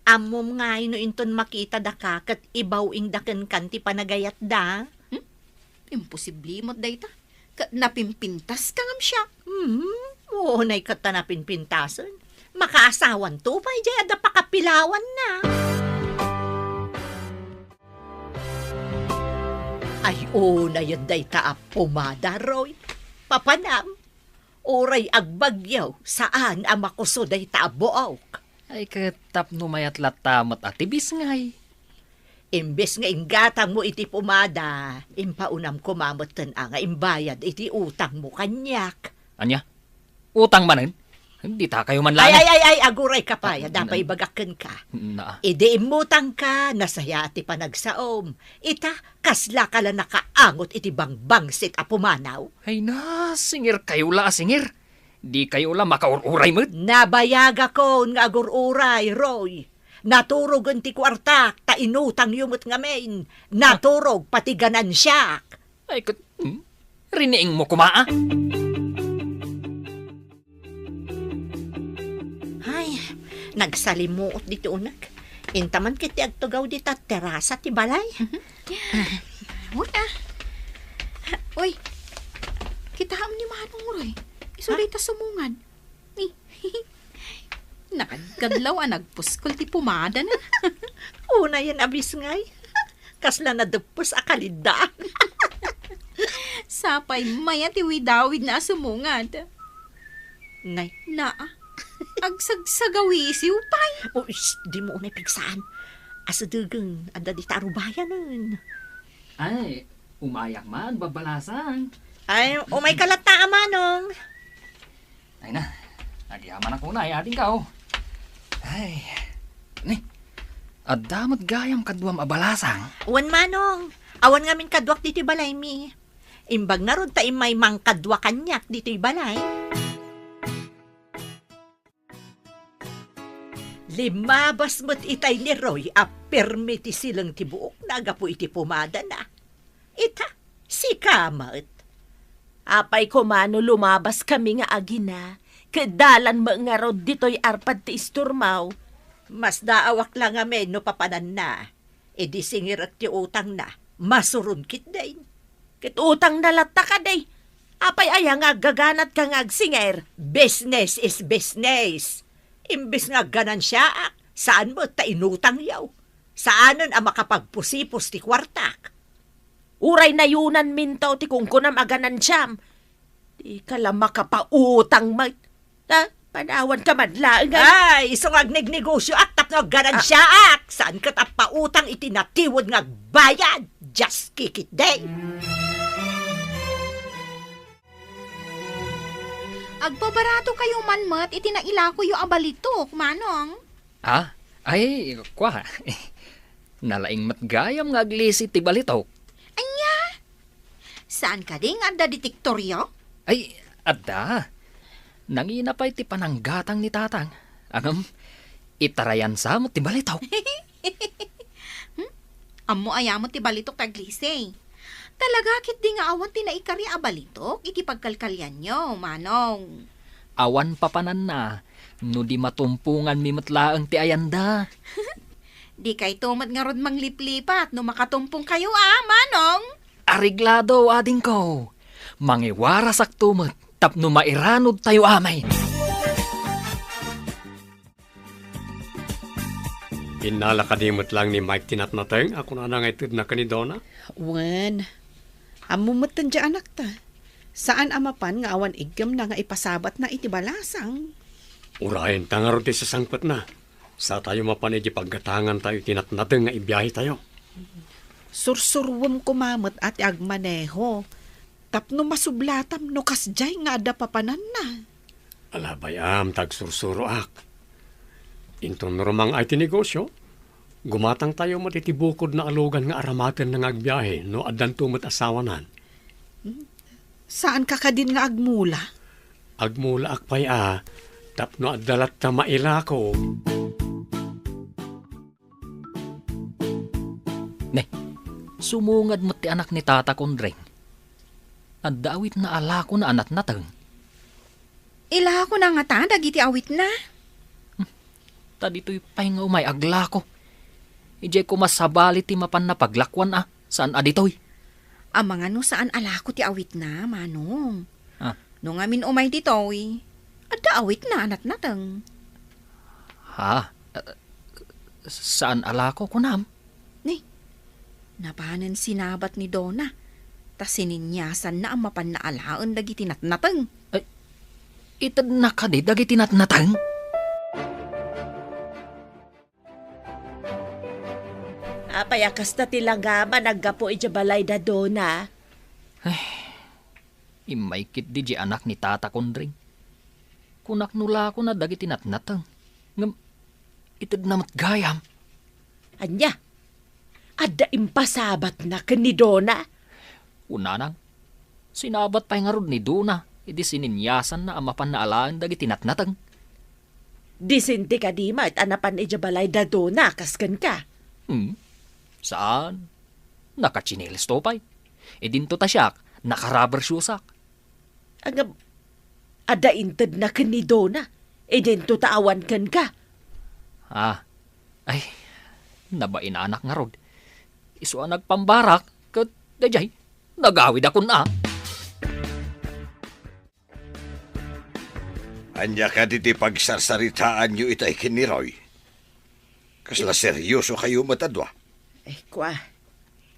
Amom nga no inton makita da ka, kat ibawing daken kan ti panagayat da. Imposible mo't dayta. Napimpintas ka ngam siya. Oo, nay kata napinpintasan. Makaasawan to, pa jay ada pakapilawan na. Ay, na yun dayta pumada, Roy. Papanam. Oray agbagyaw, saan ang makuso day tabuaw? Ay katap no mayat latamat at tibis ngay. Imbes nga inggatang mo iti pumada, impaunam kumamot nga imbayad iti utang mo kanyak. Anya? Utang manen? Hindi ta kayo man lang. Ay, aguray ka pa, dapay bagaken ka. Na. Ide imutang ka, nasaya ti panagsaom. Ita, kasla ka lang nakaangot iti bangbangsit a pumanaw. Ay na, singir kayo la, singir. Di kayo la makaururay mo. Nabayaga ko nga agururay, Roy. Naturog ti kwartak, ta inutang yumot nga main. Naturog pati ganansyak. Ay, riniing mo kumaa. Ay, nagsalimuot dito unak. Intaman kiti agtugaw dita terasa ti balay. Una. Uy, kitaam ni Manong Roy. Isuday ta sumungan. Ni, nakagkadlaw nagpuskol ti pumada na. Una yan abis ngay. Kasla na dupos akalida. Sapay maya ti widawid na sumungad. Nay. Naa. Agsagsagawisiw pay. Oh, di mo unay pigsaan. Asa dugang, anda di tarubayan nun. Ay, umayak man, babalasang. Ay, umay kalata, Manong. Ay na, nagyaman ako na, ating kao. Ay, ni, adamot gayam kadwam abalasang. Wan, Manong. Awan ngamin kadwak dito balay mi. Imbag na ron ta imay mang kadwa kanyak dito balay. Limabas mo't itay ni Roy a permiti silang tibuok na agapo iti pumada na. Ita, si Kamat. Apay ko mano lumabas kami nga agina. Kedalan mo nga rod dito'y arpad ti isturmaw. Mas daawak lang amin no papanan na. E di singir at ti utang na. Masurun kit dain. Kit utang nalata ka day. Apay aya nga gaganat ka nga agsinger. Business is business. Imbis nga ganansya, saan mo ta inutang yaw? Saanon ang makapagpusipos ti kwartak? Uray na yunan mintaw ti kungkunam aganan siyam. Di ka lang makapautang mag... panawan ka madlaang. Ay, isong agnegnegosyo at tapno ganansya ak. Saan ka tapautang itinatiwod nga bayad? Just kikit day. Agbabarato kayo manmat, itinaila ko yung abalitok, Manong. Ah, ay, kwa. Nalaing matgayam nga aglisi ti balitok. Anya? Saan ka ding adda detektoryo? Ay, adda. Nanginapay ti pananggatang ni tatang. Angam, itarayan sa mo ti balitok. Amo ayamo ti balitok taglise. Talaga kit di nga awan ti naikari abalitok, iti pagkalkalyan nyo, Manong. Awan papanan na, no di matumpungan mi matlaang ti ayanda. Di kay tumat nga rod mangliplipat, no makatumpong kayo Manong. Ariglado ading ko. Mangiwaras ak tumat, tapno mairanod tayo amay. Inalakadimot lang ni Mike tinatnateng. Ako na nangaytid na kanidona. Wan, amumutan dya anak ta. Saan amapan nga awan igam na nga ipasabat na iti balasang? Urahin, tangarod ti sasangpat na. Sa tayo mapanay di paggatangan tayo tinatnateng nga ibiyahe tayo. Sursurwam kumamot at agmaneho. Tapno masublatam no kasjay nga ada papanan na. Alabayam, tagsursuro ak. Inton romang ay tinegosyo. Gumatang tayo matitibukod na alugan nga aramaten ng agbiyahe no adan tumot asawanan. Saan ka din nga agmula? Agmula akpay tapno adalat ta maila ko. Ne, sumungad mo ti anak ni tata kondreng. Adawit na ala ko na anak natang. Ila ko na nga ta, dagiti awit na. Ta dito'y pahinga umay agla ko. Ije ko masabali ti mapan na paglakwan saan aditoy? Ang mga no saan alako ti awit na, Manong. Nung amin umay ditoy, adda awit na anat natang. Ha? Saan alako kunam? Ni, napanan sinabat ni Donna. Tas sininyasan na ang mapan na alaon dagiti natnatang. Itad na ka di dagiti natnatang? Payakas na tilangama naggapo iti balay da dona. Imaykit di anak ni tata kondring. Kunak nula ko na dagiti natnatang. Ngam, itid namat gayam. Anya, ada impasabat na ken ni Dona. Unanang, sinabat pa'y nga rod ni Duna. Idi sininyasan na amapan na alaan dagiti natnatang. Disinti ka di ma at anapan iti balay da Dona kasken ka. Saan? Nakachinelis to pa'y. Idinto tasyak, nakarubber shoesak. Ang ada inted na ken ni Dona. Idinto taawan ken ka. Ay, nabain anak nga rod. Isu ang nagpambarak, kat dajay, nagawid ako na. Anya ka diti pagsarsaritaan nyo itay kiniroy. Kasla seryoso kayo matadwa. Kwa,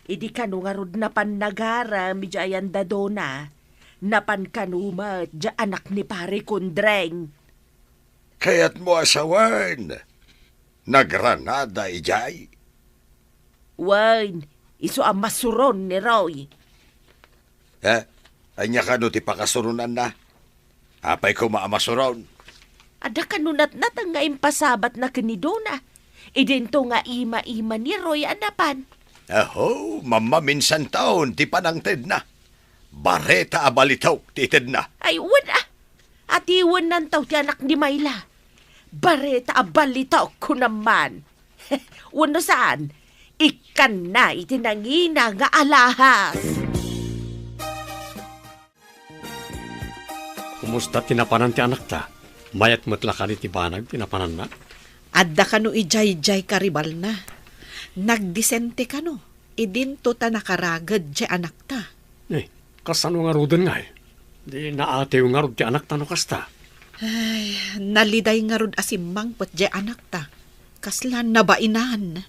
idi kanu nga rod napan nagara midyayan da Dona. Napan kanuma dya anak ni pare kundreng. Kaya't mo asawan. Nagranada ijay. Wan, iso ang masuron ni Roy. Anya ka no ti pakasurunan na. Apay ko maamasuron. Ada kanunat-nat ang nga impasabat na kanidona. Idento nga ima-ima ni Roy anapan. Aho, mama minsan taon ti panangted na. Bareta abalitaw ti ted na. Ay, wala. At iwan ng tao ti anak ni Mayla. Bareta abalitaw ko naman. Wano saan? Ikan na itinangina nga alahas. Kumusta tinapanan ti anak ta? Mayat matla ka ti banag tinapanan na? Adda ka no ijay-jay karibal na. Nagdisente ka no. Idinto ta nakaragad di anak ta. Kasano nga rodon nga eh? Di naatew nga rod ti anak ta no kasta. Ay, naliday nga rod asimang pat di anak ta. Kaslan na bainan.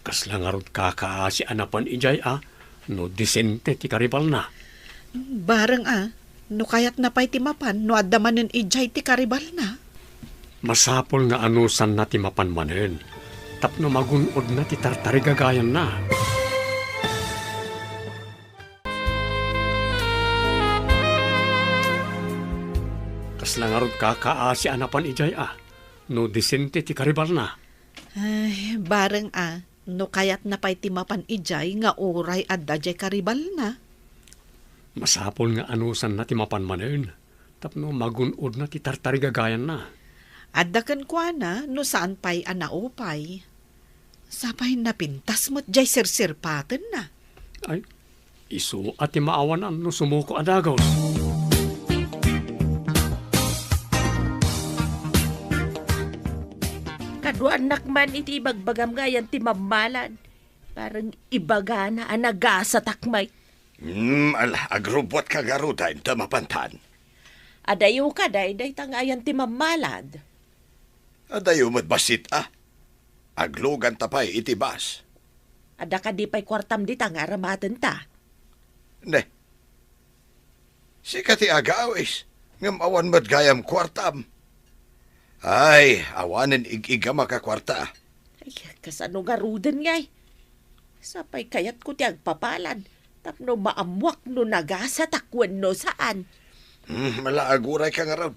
Kasla nga rod kakaasi anapan ijay no disente ti karibal na. Barang no kayat na pa'y timapan, no adamanin ijay ti karibal na. Masapol nga anusan na ti mapan manen. Tapno magunod na ti tartarigagayan na. Kasla nga rod kakaasi anapan ijay no disente ti karibal na. Ay, barang no kayat na pa'y timapan ijay nga oray adda jay karibal na. Masapol nga anusan na ti mapan manen. Tapno magunod na ti tartarigagayan na. Adda kan kwa na no saan pa'y anaopay. Sapay napintas mo't jay sirsirpaten na. Ay, iso at ti maawanan no sumuko adagaw. Anak man iti bagbagam gayan ti mamalan. Parang ibaga na anaga sa takmay. Agrubot ka garuda ito mapantan. Adayo ka day tangayan ti mamalad. Adayo mo't basit Aglugan tapay iti bas. Ada ka di pa'y kwartam di tang aramaten ta. Ne. Sika ti agawis. Ngam awan mo't gayam kwartam. Ay, awanin igiga makakwarta. Ay, kasano nga ruden ngay. Sapay kayat ko ti agpapalan. Tapno maamwak no nagasa takwan no saan. Malaaguray ka nga raw.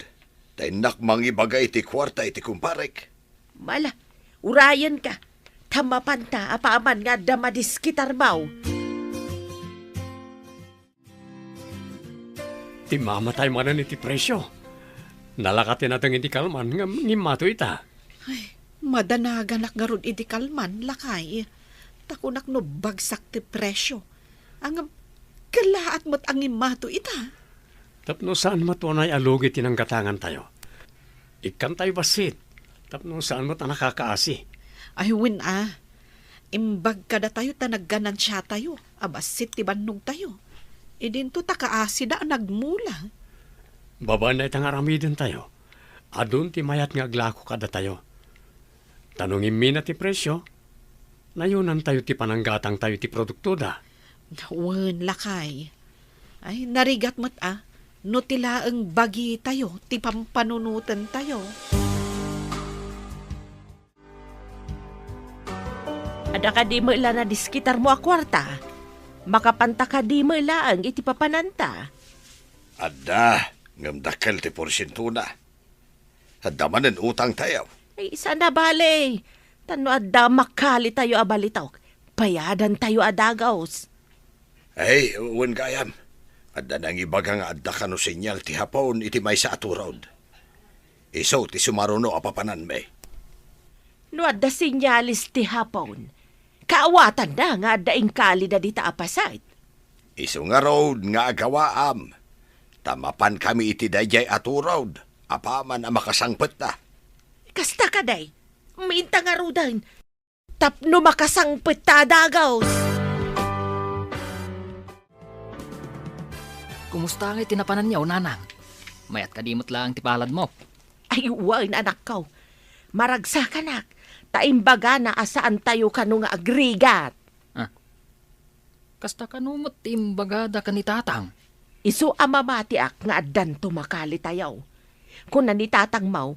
Tainak mangibagay ti kwarta iti kumparek. Mala, urayan ka. Tamapan ta, apaaman nga damadiskitar mau. Ti mamatay manan iti presyo. Nalakatin natin iti kalman nga ngimato ita. Ay, madanaganak nga rod iti kalman, lakay. Takunak no bagsak ti presyo. Ang kalaat mo't ang imato ita. Tapno saan matunay alugi tinanggatangan tayo. Ikan tayo basit. Tapno saan mo't nakakaasi. Ay, win imbag kada tayo tanagganan siya tayo. Abasit ti bannog tayo. Idinto takaasi da nagmula. Baba na itang aramidin tayo. Adun ti mayat nga aglako kada tayo. Tanungin mi na ti presyo. Nayunan tayo ti pananggatang tayo ti produkto da. Wan, lakay. Ay, narigat mo't no tila ang bagi tayo, ti pampanunutan tayo. Ada ka di mo ila na diskitar mo a kwarta. Makapanta ka di mo ila ang iti papananta. Adda, ngamdakal ti porsyento na. Adda manen utang tayo. Ay, isa na bale. Tano adda makali tayo abalitaw. Payadan tayo adagaws. Ay, uwan gayam. Adda nang ibaga nga adda ka no sinyal ti hapon iti may sa aturod. Iso ti sumaruno apapanan me. No adda sinyalis ti hapon. Kaawatan na nga adda ingkali da dita apasait. Iso nga road nga agawaam. Tamapan kami iti dayjay aturod. Apaman ang makasangpet na. Kasta ka day. Minta nga rudan. Tapno makasangpet ta adagaws. Kumusta nga tinapanan niyaw, nanang? Mayat kadimot lang tipalad mo. Ay, wag na anak ko. Maragsa ka nak. Taimbaga na asaan tayo ka nung agrigat. Kasta kanumot timbagada ka ni tatang. Isu amamati ak nga addan tumakali tayaw. Kung ni tatang mau,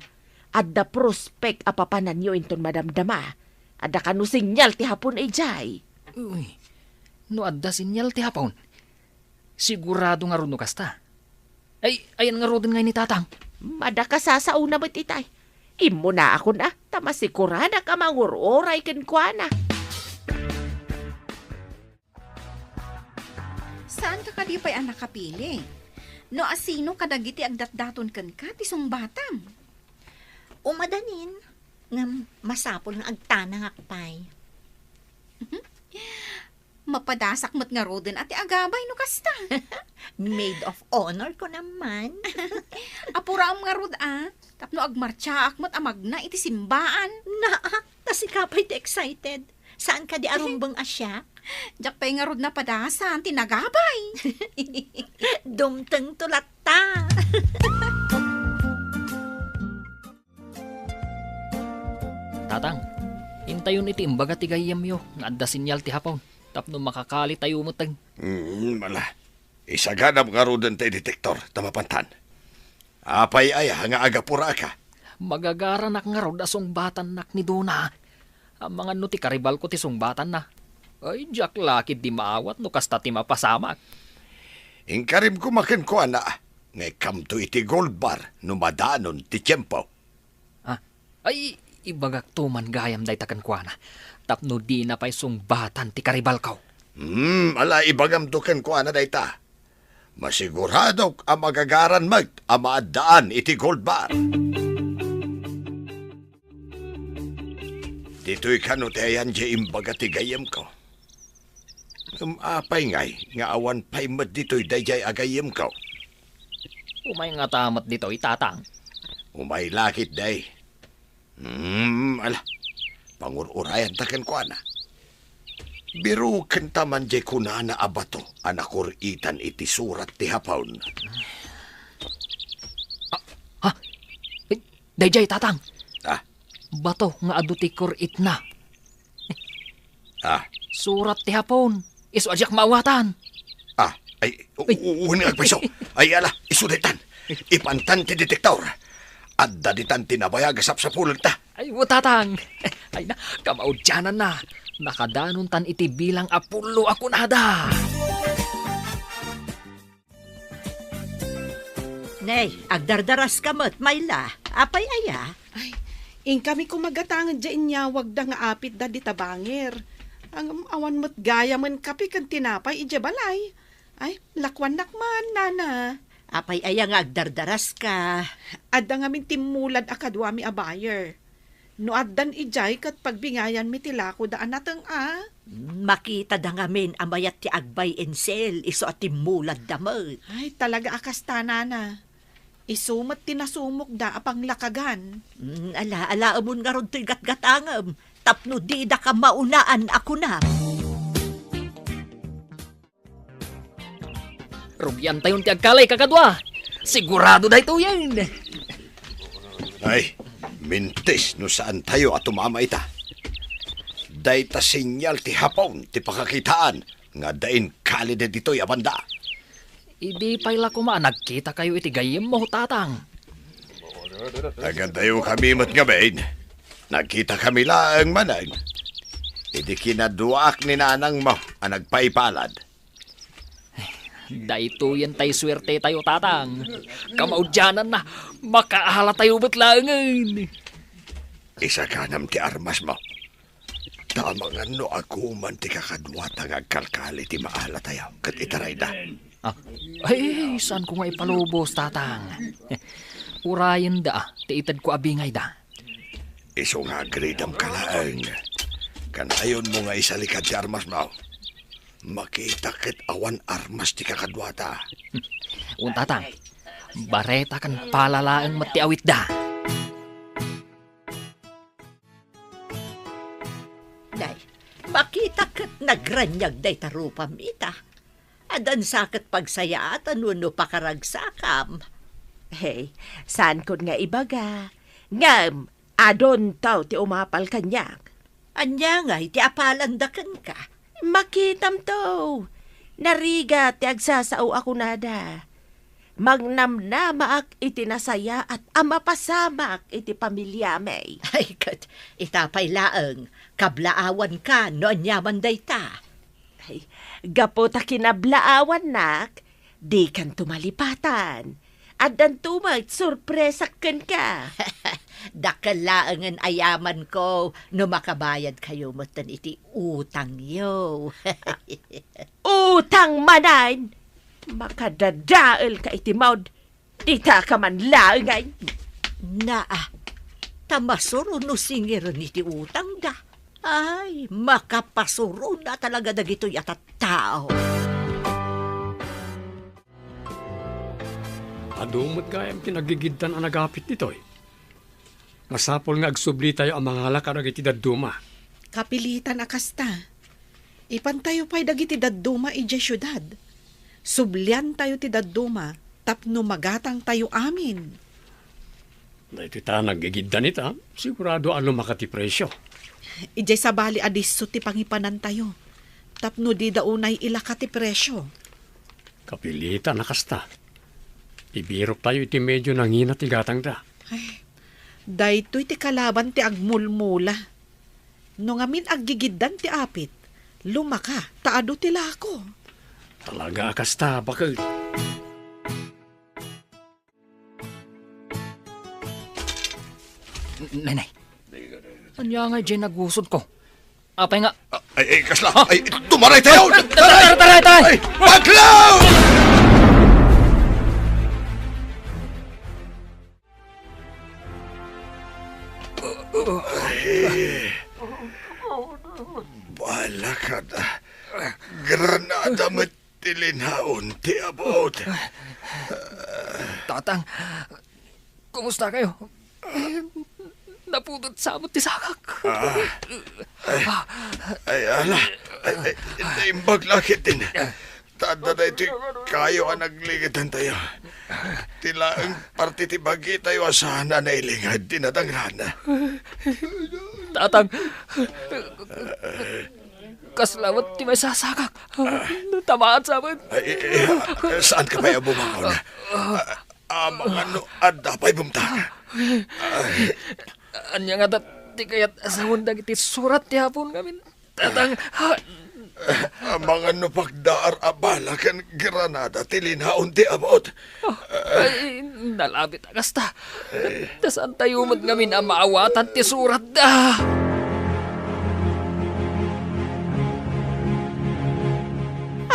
adda prospect apapanan yo inton madamdama. Adda kanu sinyal ti hapon ay jay. Uy, no adda sinyal ti hapon. Sigurado nga ron no kasta. Ay, ayan nga rodin nga ni tatang. Ada ka sasauna mo titay. Imo na ako na, tamasikurada ka manguroray kenkwana. Saan ka kadipay ang nakapili? No asino kadagiti agdatdaton kan ka ti sungbatam? Umadanin, nga masapol nga agtanang akpay. Mapadasak mo't nga rodin ati agabay no kasta. Maid of honor ko naman. Apura am nga rod tapno agmartsaak mo't amagna iti simbaan. Naak, tasikapay ti excited. Saan ka di arumbang asyak? Diyak pa'y nga rod na padasan, tinagabay. Dumteng tulata. Tatang, hintayon iti imbaga ti gayam yo, nga adda sinyal ti hapon. Tapno makakali tayo mutang. Mala. Isaganap nga rodan tayo detektor, tamapantan. Apay ay nga agapura ka. Magagaranak nga rod asong batan nak ni Dona. Ang mga no ti karibal ko ti sungbatan na. Ay, jak lakid di maawat no kasta ti mapasamak. Ingkarim ko makin ko ana. Ngay kamto iti gold bar no madanon ti tiyempo. Ay, ibagak tuman gayam day takan kwa na. Tapno di na pa'y sungbatan ti karibal kaw. Ala ibagam tuken ko ana dayta. Masigurado ang magagaran amaadaan iti gold bar. Dito'y kano tayan di imbaga ti gayam ko. Apay ngay, nga awan pa'y mat dito'y dayjay agayam ko. Umay nga tamat dito itatang. Umay lakit day. Ala, pangururayan taken ko ana. Biro kentaman jay kunana abato anakuritan iti surat ti hapon. Dayjay tatang. Bato nga adu ti kurit na. Surat ti hapon. Isu ajak maawatan. Ay, uwin nga agpaiso. Ay, ala, isuditan. Ipantan ti detektor. At daditan tinabayag asap sa pulag ta. Ay, tatang. Ay na, kamaudyanan na. Nakadanon tan iti bilang apulo ako nada. Nay, agdardaras ka mo't, Mayla. Apay aya? Ay, ing kami kumagatangan dyan niya, wag da nga apit da di tabangir. Ang awan mo't gaya man kapi kan tinapay ijabalay. Ay, lakwan nakman, nana. Apay aya nga agdardaras ka. Adda nga min timulad akadwa mi abayer. No addan ijay kat pagbingayan mi tilako daan natang Makita da nga min amayat ti agbay ensel, iso at timulad damot. Ay, talaga akasta, nana. Isumat tinasumok da apang lakagan. Ala amon nga ron to'y gatgatangam. Tapno di da ka maunaan ako na. Rubyan tayon ti agkalay kakadwa. Sigurado da ito yan. Ay, mintis no saan tayo at tumama ita. Dayta sinyal ti hapon ti pakakitaan nga dain kalide dito'y abanda. Idi payla kuma nagkita kayo iti gayem mo tatang. Agad tayo kami matngabain. Nagkita kami lang manang. Idi kinaduak ni nanang mo ang nagpaipalad. Dahito yan tayo swerte tayo, tatang. Kamaudyanan na, makaahala tayo batlangan. Isa ka nam ti armas mo. Tama nga no ako man ti kakadwata nga kalkali ti maala tayo. Kat itaray da. Ay, saan ko nga ipalubos, tatang? Urayan da, ti itad ko abingay da. Iso nga gridam kalaang. Kanayon mo nga isalikat ti armas mo. Makita ket awan armas ti kakadwata. Tatang, bareta kan palalaang matiawit da. Day, makita kat nagranyag day tarupa mita. Adan sakat pagsaya at ano pakaragsakam. Hey, saan ko nga ibaga? Ngam, adon tao ti umapal kanyak. Anya nga, iti apalandakan ka. Makitam to. Nariga ti agsasao ako nada. Magnamnama ak iti nasaya at amapasamak iti pamilya may. Ay, kat, itapay laang, kablaawan ka, no anyaman day ta. Ay, gapo ta kinablaawan nak, di kan tumalipatan. At dan tumag, sorpresak kan ka. Dakalaangan ayaman ko, no makabayad kayo motan iti utang yo. Utang manan! Makadadaal ka iti maud, di ta ka man laangay. Naa, tamasuro no singiro iti utang da. Ay, makapasuro na talaga dagito'y atat tao. Adumot gayam kinagigidtan ang nagapit nito'y. Masapol nga agsubli tayo ang mga halakar iti dadduma. Kapilitan akasta. Ipantayo pa'y dagiti dadduma iti syudad. Sublian tayo ti dadduma, tapno magatang tayo amin. Na iti ta nagigiddan ita, sigurado ano makati presyo. Ijay sabali adiso ti pangipanan tayo. Tapno di daunay ilaka ti presyo. Kapilitan nakasta. Ibirok tayo iti medyo nangina ti gatang da. Ay, daytoy ti kalaban ti agmulmula. No ngamin aggigiddan ti apit, lumaka, taado ti lako. Talaga akasta, bakit? Nenay, anya nga dyan nagusod ko. Apay nga. Ay, kasla! Ay, tumaray tayo! Taray! Ay, paglaw! Bala ka na. Granada matilinhaon ti abot. Tatang, kumusta kayo? Napudot sa amot ti sakak. Ay, ala. Ay, naimbag lakit din. Tada na ito kayo ang nagligitan tayo. Tila ang parte ti bagi tayo asahan na nailingad dinadangrana. Tatang, kaslawat ti may sasakak. Tamaan sa amin. Saan ka ba bumangon? Amang ano, adda pa'y bumta. Anya nga ti kayat asawon dagiti surat ti hapon kami. Tatang, Amang ano pagdaar abala kan Granada tilinhaon ti abot. ay, nalabit agasta. Tasan tayo mat ngamin ang maawatan ti surat da.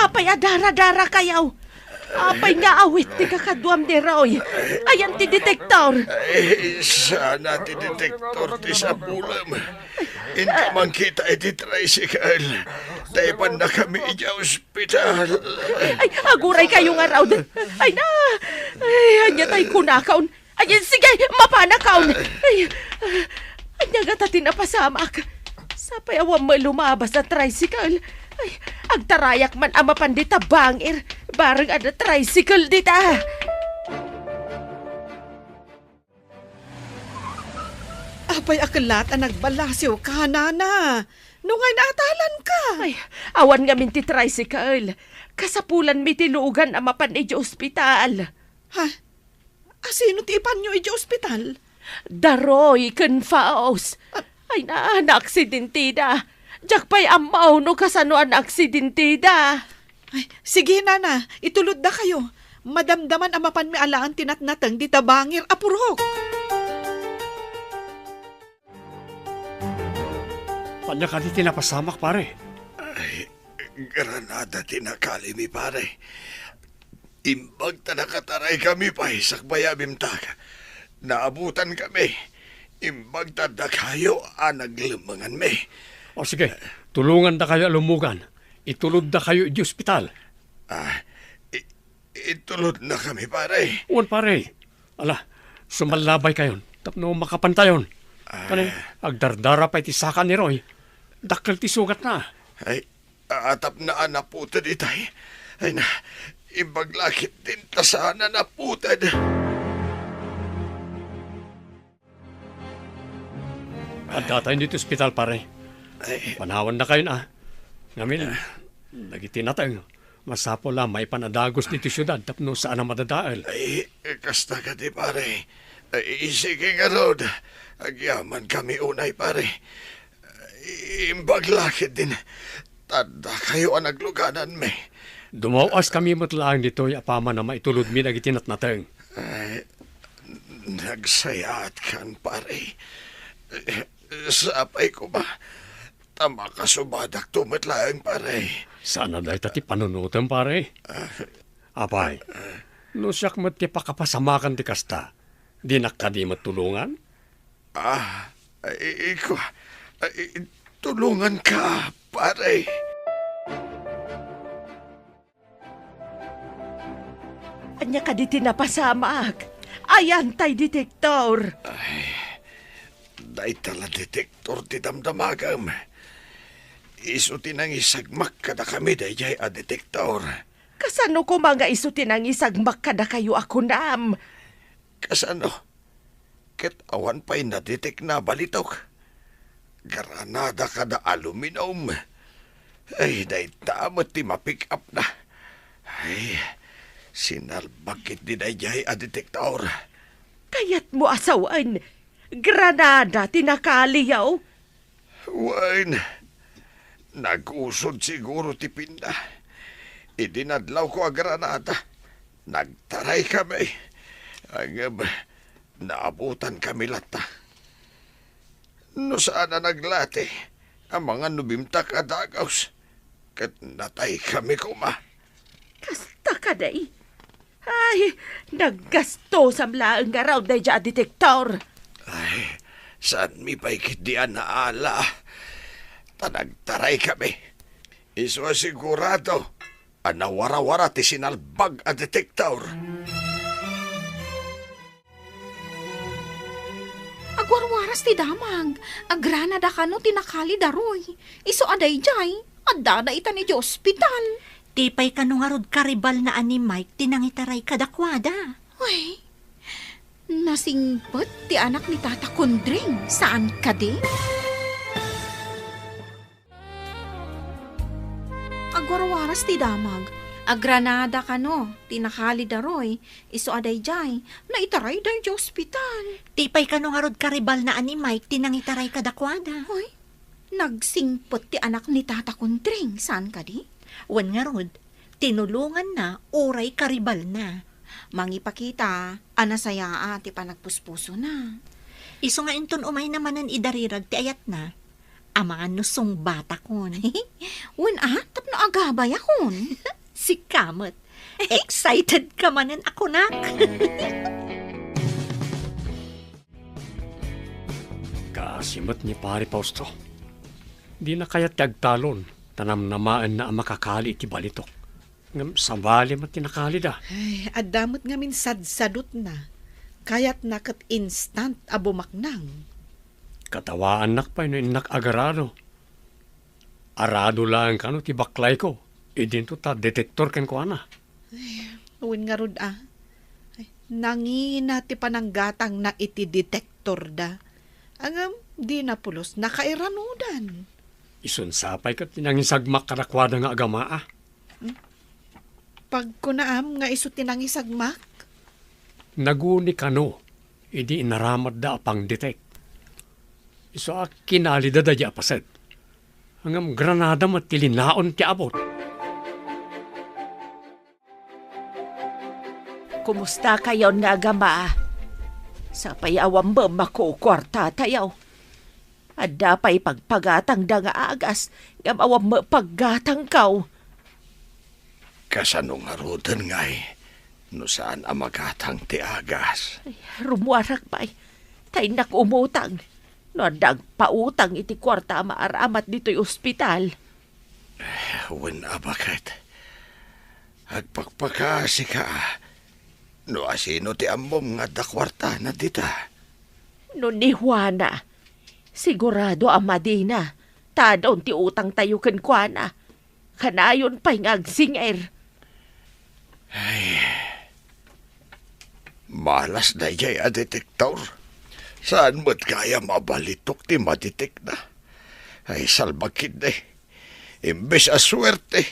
Apay adara-dara kayaw. Apay nga awit ti kakadwam ni Roy. Ayan ti detektor. Sana ti detektor ti sa bulam. Hindi man kita iti tricycle. Taipan na kami iya ospital. Ay, aguray kayo nga raw. Ay na. Ay, anya tay kunakaon. Ay, sige, mapanakaon. Ay, anya nga tati napasamak. Sapay awam mo lumabas sa tricycle. Ay, agtarayak man ama pandita bangir. Barang ada tricycle dita. Apay akalat ang nagbalasiw ka, nana. Nungay naatalan ka. Ay, awan nga min ti tricycle. Kasapulan mi ti luugan ama pan iti ospital. Ha? Asino ti ipan nyo iti ospital? Daroy ken faos. Ay na aksidente da. Jak pa'y amaw no kasano an aksidentida. Ay, sige, nana. Itulod na kayo. Madamdaman amapan mi alaan tinatnatang di tabangir apurhok. Panya ka di tinapasamak, pare. Ay, Granada tinakali mi pare. Imbag ta nakataray kami pa isak bayabim taga. Naabutan kami. Imbag ta dakayo naglumangan mi. O sige, tulungan na kayo lumugan. Itulod na kayo di ospital. Itulod na kami pare. Uwan, pare. Ala, sumalabay kayon. Tapno makapantayon. Kani, agdardara pa itisakan ni Roy. Dakal ti sugat na. Ay, atap na naputad itay. Ay na, ibaglakit din ta sana naputad. At datayin dito ospital, pare. Ay, Panawan na kayo na. Ngamin, nagitinatang. Masapo lang may panadagos dito syudad tapno saan ang madadaal. ay, kasta ka di pare. Ay, sige nga rod. Agyaman kami unay pare. Imbaglakit din. Tada kayo ang nagluganan me. Dumawas kami matlaang dito apama na maitulod mi nagitinatnatang. Ay, nagsayat kan pare. Sapay ko ba? Tama ka subadak tumatlaang pare. Sana dahi tati panunutan, pare. Apay, no siyak mat ti pakapasamakan ti kasta. Di nakadi matulungan? Iko, tulungan ka, pare. Anya ka di tinapasamak. Ayan tay detektor. Day tala detektor ti damdamagam. Iso tinang isagmak kada kami dayay a detektor. Kasano ko mga isutin ang isagmak kada kayo ako nam? Kasano? Ket awan pa'y nadetek na balitok. Granada kada aluminum. Ay, day tamot ti mapick up na. Ay, sinalbakit di dayay a detektor. Kayat mo asawan. Granada tinakaliyaw. Wine. Nag-usod siguro ti Pinda. Idinadlaw ko ang Granada. Nagtaray kami. Naabutan kami lata. No saan na naglati ang mga nubimtak at agaws. Kat natay kami kuma. Kasta ka day. Ay, naggasto sa mlaang garaw day dya detektor. Ay, saan mi paikit diyan na ala? Tanagtaray kami. Iso sigurado, anawara-wara ti sinalbag a detektor. Agwarwaras ti damag. Agranada ka no tinakali daroy. Iso aday jay. Adda ita ni di ospital. Tipay ka nung arod karibal na ani Mike tinangitaray kadakwada. Uy, nasingpot ti anak ni Tata Kundring. Saan ka di? Agwarwaras ti damag. Agranada ka no, tinakali daroy. Iso aday jay, naitaray day di ospital. Tipay ka nung arod karibal na ani Mike tinangitaray kadakwada. Uy, nagsingpot ti anak ni Tata Kundring. Saan ka di? Wan nga rod, tinulungan na, uray karibal na. Mangipakita, anasaya ti panagpuspuso na. Iso nga inton umay namanan idarirag ti ayat na. Amangan nusong bata kon. Wan tapno agabay akon. Si Kamot, excited ka manan ako nak. Kasimot ni pare Fausto. Di na kayat kagtalon. Tanam-namaan na ang makakali ti balitok. Ngam sabali mat tinakali da. Ay, adamot nga min sadsadot na. Kayat nakat instant abumaknang. Katawaan nak pa yun inak agarado. Arado lang ka no ti baklay ko. Idinto ta detektor ken ko ana. Uwin nga rod Ay, nangina ti pananggatang na iti detektor da. Angam, di na pulos nakairanudan. Isun sapay kat tinangin sagmak karakwada nga agama. Pag kunaam nga iso tinangisagmak. Naguni kano. Idi inaramad da apang detect. Iso kinali da da paset. Hanggang Granada matilinaon ti abot. Kumusta kayo nga agama? Sa payawang ba makukwarta tayo? Ada pa'y pagpagatang da nga agas, ngam awang mapaggatang kaw. Kasanong arudan ngay, no saan amagatang ti agas. Ay, rumuarak pa'y, tay nakumutang. No pautang iti kwarta maaramat dito'y ospital. Wen abakat. Agpagpakasi ka. No asino ti amom nga dakwarta na dita. No ni Juana, sigurado amadina, tadaon ti utang tayo kenkwana. Kanayon pa'y ngagsinger. Ay, malas na jay a detektor. Saan mo't kaya mabalitok ti maditik na? Ay, salbakid eh. Imbes a swerte,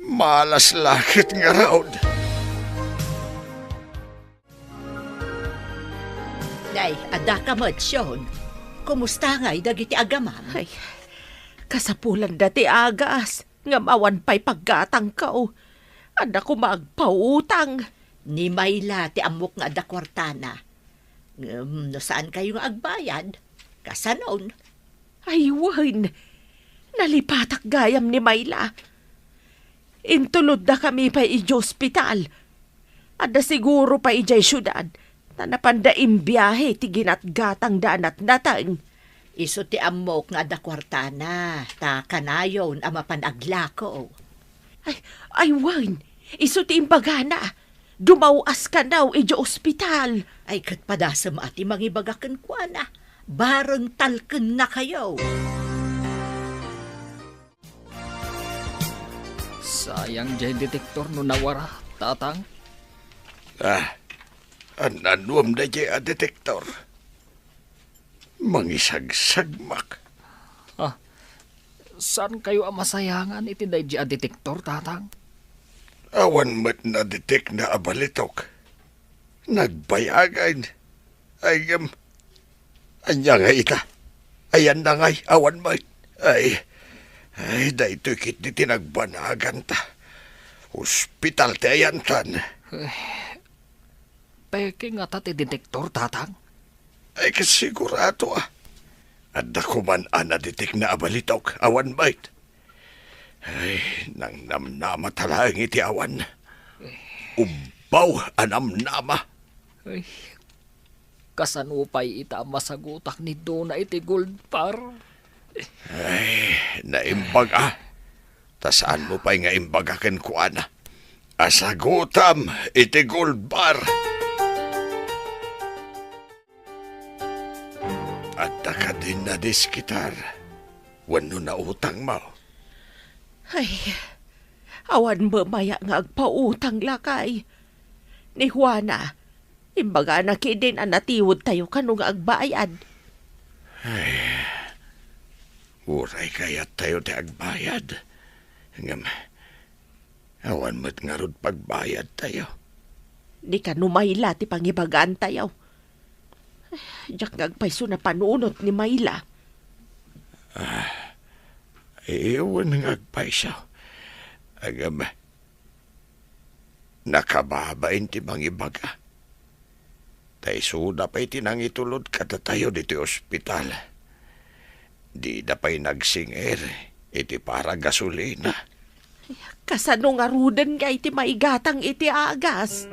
malas lakit nga raod. Day, ada ka madsyon. Kumusta nga'y dagiti agaman? Ay, kasapulan dati agas, ngamawan pa'y paggatang kao. Ada ko magpautang. Ni Mayla ti amok nga ada kwartana. No saan kayo nga agbayad? Kasanon? Ay, wan. Nalipatak gayam ni Mayla. Intulod na kami pa iji ospital. Ada siguro pa ijay syudad. Tanapanda imbiyahe ti ginatgatang danat natang. Iso ti amok nga ada kwartana. Ta kanayon ama panaglako. Ay, wan. Iso ti imbagana. Dumawas ka daw iji ospital. Ay kat padasam ati mangibagakan kwa na. Bareng talken na kayo. Sayang jay detektor no nawara, tatang. Ananuam na jay a detektor. Mangisagsagmak. Saan kayo ang masayangan iti day jay a detektor, tatang? Awan mat na detek na abalitok. Nagbayagan. Ay, anya nga ita. Ayan na ngay, awan mat. Ay, dahito kit ni tinagbanagan ta. Hospital ti ayan tan. Peke nga ti detektor, tatang. Ay, kasigurado At ako man detek na abalitok, awan mat. Ay, nang namnama talagang iti awan. Ubaw anamnama. Ay, kasanupay ita masagutak ni Dona iti gold par. Ay, naimbaga. Tasaan mo pa'y nga imbagakan ko, ana. Asagutam iti gold bar. At taka din na diskitar. Wano na utang mo. Ay, awan ba maya nga agpautang lakay. Ni Juana, imbaga na kidin ang natiwod tayo kanong agbayad. Ay, uray kaya tayo ti agbayad. Ngam, awan mo't nga rod pagbayad tayo. Di ka numayla ti pangibagaan tayo. Diyak ngagpayso na panunot ni Mayla. Iwan ng agpayso. Agam, nakababain ti mangibaga. Tay suda pa'y tinang itulod kada tayo dito ospital. Di da pa'y nagsinger, iti para gasolina. Kasano nga rudan nga iti maigatang iti agas.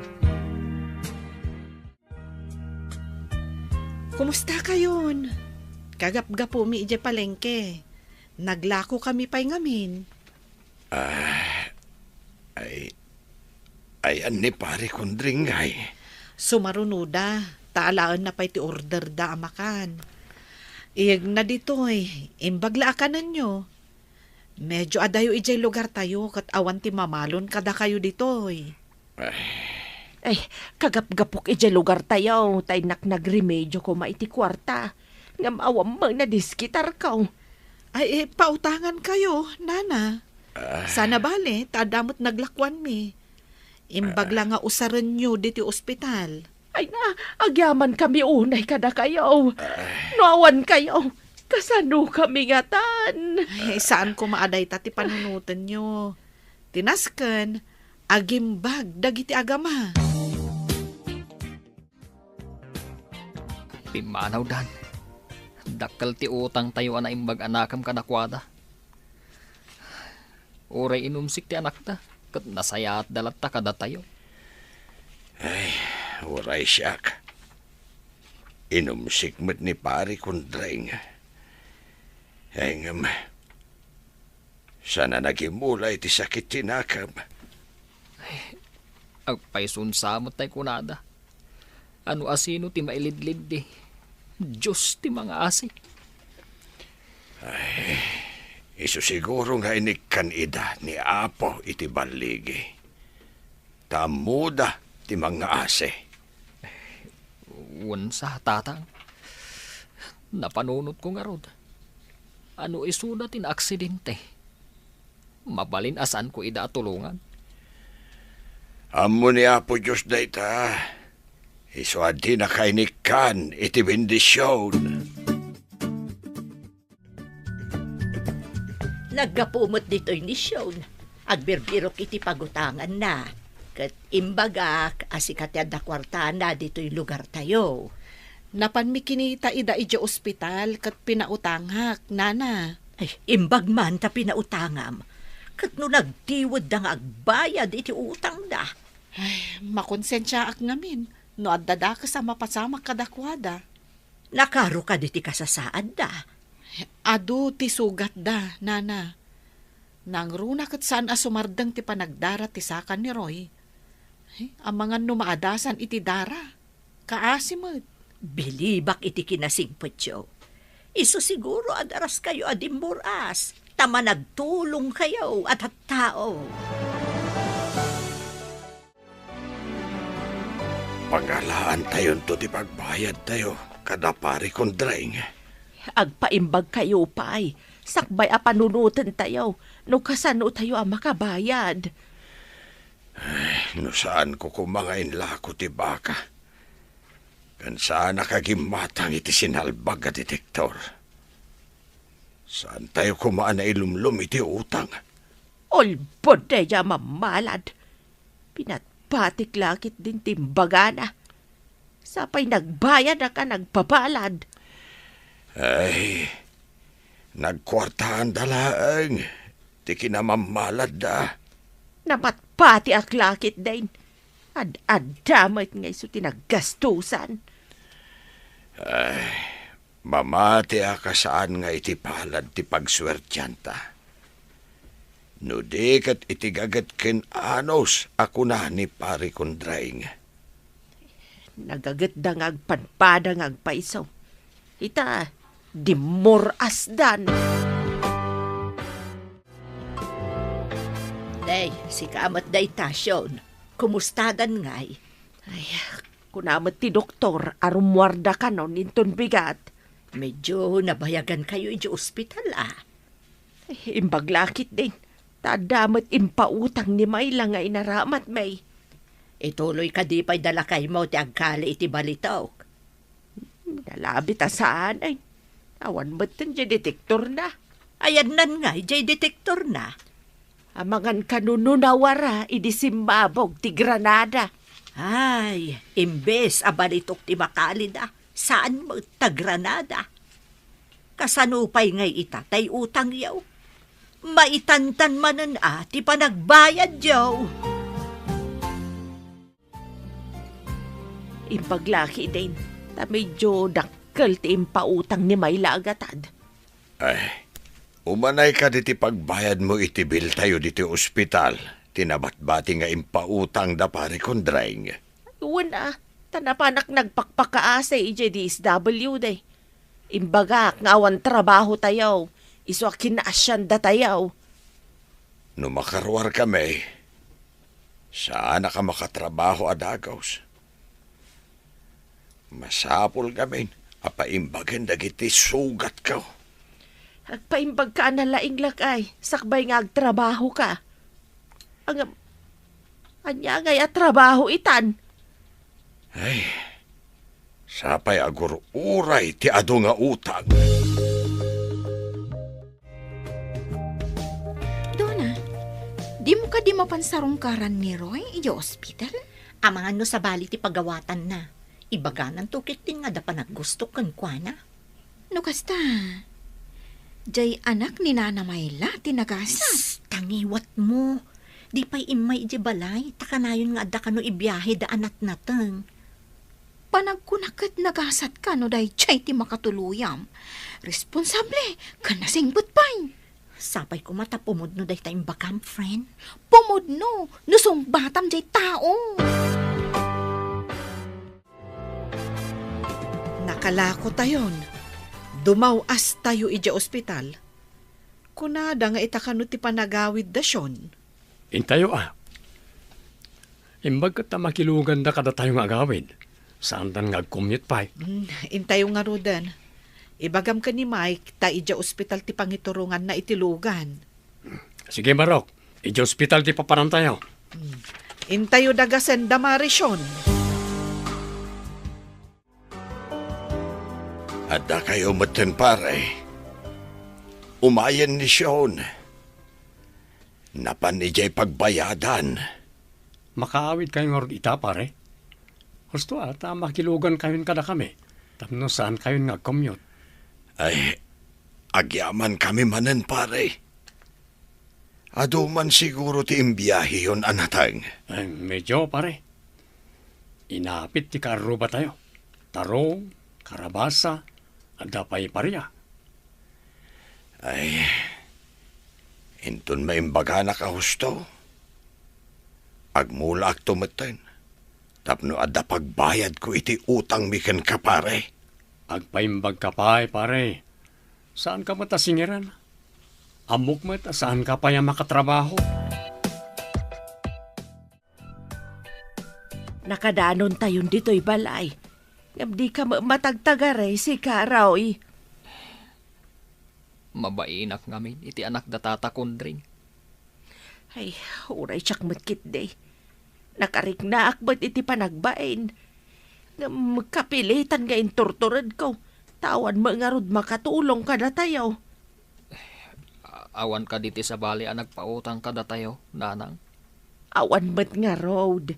Kumusta kayon? Kagap-gapo mi ije palengke. Naglako kami pa'y ngamin. Ayan ni pare kundringay. Sumarunuda, taalaan na pa'y ti order da amakan. Iyag na dito'y, imbaglaakan nyo. Medyo adayo ijay lugar tayo, kat awan ti mamalon kada kayo dito'y. Ay, kagap-gapok ije lugar tayo, tay nagremedyo ko maiti kwarta. Ngam awam mo na diskitar ka. Ay, pautangan kayo, nana. Sana bale, tadamot naglakwan mi. Imbagla nga usaran nyo diti ospital. Ay na, agyaman kami unay kada kayo. Nawan kayo. Kasano kami ngatan? Ay, saan ko maaday ti panunutan nyo? Tinasken, agimbag, dagiti agama. Pimanaw dan. Dakkel ti utang tayo na imbag anakam kadakwada. Uray inumsik ti anak ta. Kat nasaya at dalat ta kada tayo. Ay, uray siyak. Inumsik mo't ni pari kundrang. Ay ngam, sana nagimulay ti sakit tinakam. Agpaisun samot tayo kunada. Ano asino ti mailidlid di. Diyos ti mga asi. Ay, iso siguro nga inikkan ida ni Apo iti baligi. Tamuda ti mga ase. Sa tatang. Napanunot ko nga rod. Ano isuna tin aksidente. Mabalin asan ko ida tulungan. Amo ni Apo Diyos da ita. Iso adi na kainikan iti bendisyon. Nagkapumot dito'y ni Sean. Agbirbirok iti pagutangan na. Kat imbagak, asikatyan na kwarta na dito'y lugar tayo. Napan mi kinita ida iti ospital kat pinautanghak, nana. Ay, imbag man ta pinautangam. Kat no nagtiwad da nga agbayad iti utang da. Ay, makonsensya ak ngamin. No addada ka sa mapasamak kadakwada. Nakaro ka diti kasasaad da. Adu ti sugat da, nana. Nangruna kat saan asumardang ti panagdara ti sakan ni Roy. Ay, ang mga numaadasan iti dara. Kaasimot. Bilibak iti kinasingpot yo. Iso siguro adaras kayo adimburas. Tama nagtulong kayo at tao. Pangalaan tayo to ti pagbayad tayo. Kada pari kondrang. Agpaimbag kayo pa'y. Sakbay a panunutan tayo. No kasano tayo ang makabayad. Ay, no saan ko kumangain lako ti baka. Kan saan nakagimatang iti sinalbag a detektor. Saan tayo kumaan na ilumlum iti utang? Olbod deya mamalad. Pinatpatik lakit din timbagana. Sapay nagbayad na ka nagpabalad. Ay, nagkwartahan dalaang. Ti kinamamalad da. Namatpati ak lakit din. Ad-adamit nga iso tinaggastusan. Ay, mamati ka saan nga iti palad ti pagswertyanta. No di kat itigagat ken anos ako na ni pari kondraing. Nagagat da nga agpanpada nga agpaiso. Ita, dimuras dan. Day, si kamat day tasyon. Kumustadan ngay? Ay, kunamat ti doktor, arumwarda ka no, ninton bigat. Medyo nabayagan kayo iti ospital Ay, imbaglakit din. Tadamat impautang ni Mayla nga inaramat may. Ituloy ka di pa'y dalakay mo ti agkali iti balitaw. Nalabit saan ay. Awan ba't dyan detektor na? Ayan nan nga, jay detektor na. Amangan kanununawara, idisimbabog ti Granada. Ay, imbes abalitok ti Makalida, saan mo ta Granada? Kasanupay ngay itatay utang yaw. Maitantan manan ti panagbayad yaw. Impaglaki din, ta medyo dakkel ti impautang ni Mayla agatad. Ay, umanay ka diti pagbayad mo iti bil tayo diti ospital. Tinabatbati nga impautang da pare kondraing. Iwan tanapanak nagpakpakaasa DSW day. Imbagak nga awan trabaho tayo. Iso kinaasyan da tayo. No makarwar kami, saan ka makatrabaho adagaws? Masapol kami, apaimbagan dagiti sugat ka. Agpaimbag ka na laing lakay, sakbay nga agtrabaho ka. Anya ngay at trabaho itan. Ay, sapay agur uray ti ado nga utang. Di mo ka di mapansarungkaran ni Roy, iya ospital? Amangan no sa bali ti pagawatan na. Ibaganan tukit din nga da pa naggusto kan kwa na. No kasta, jay anak ni Nana Mayla, tinagasas. Tangiwat mo. Di pa'y imay iji balay, takanayon nga adda ka no ibiyahe da anak natang. Panagkunakat nagasat ka no dahi chay ti makatuluyam. Responsable, ka nasingput pa'y. Sapay ko mata pumudno dahi tayong bakam, friend. Pumudno, nusong batam jay tao. Nakalako tayon. Dumawas tayo ija ospital. Kunada nga itakano ti panagawid dasyon. Intayo Imbag ka ta makilugan da kada tayong agawid. Saan tan nga-commute pa? Intayo nga rodan. Ibagam ka ni Mike, ta ija ospital ti pangiturungan na itilugan. Sige, Barok. Ija hospital ti paparan tayo. Intayo dagasen da marisyon. Adda kayo maten pare. Umayan ni Sean. Napan ijay pagbayadan. Makaawid kayo nga ita, pare. Gusto ata makilugan kayo kada kami. Tapno saan kayo nga commute. Ay, agyaman kami manen pare. Aduman siguro ti imbiyahe yun anatang. Ay, medyo, pare. Inapit ti karo ba tayo? Tarong, karabasa, adapay pariya. Ay, intun may imbaga na kahusto. Agmulak tumeten. Tapno adda pagbayad ko iti utang miken ka pare. Agpaimbag ka pa, pare. Saan ka matasingiran? Amok mo saan ka pa yung makatrabaho? Nakadanon tayon dito'y balay. Ngam di ka matagtagaray si Karaoy. Mabainak ngamin, iti anak datata kundring. Ay, uray siyak matkit day. Nakarik na akbat iti panagbain. Magkapilitan nga intorturad ko. Tawan mo nga rod makatulong ka na tayo. Awan ka diti sa bali ang nagpautang ka da tayo, nanang. Awan ba't nga road.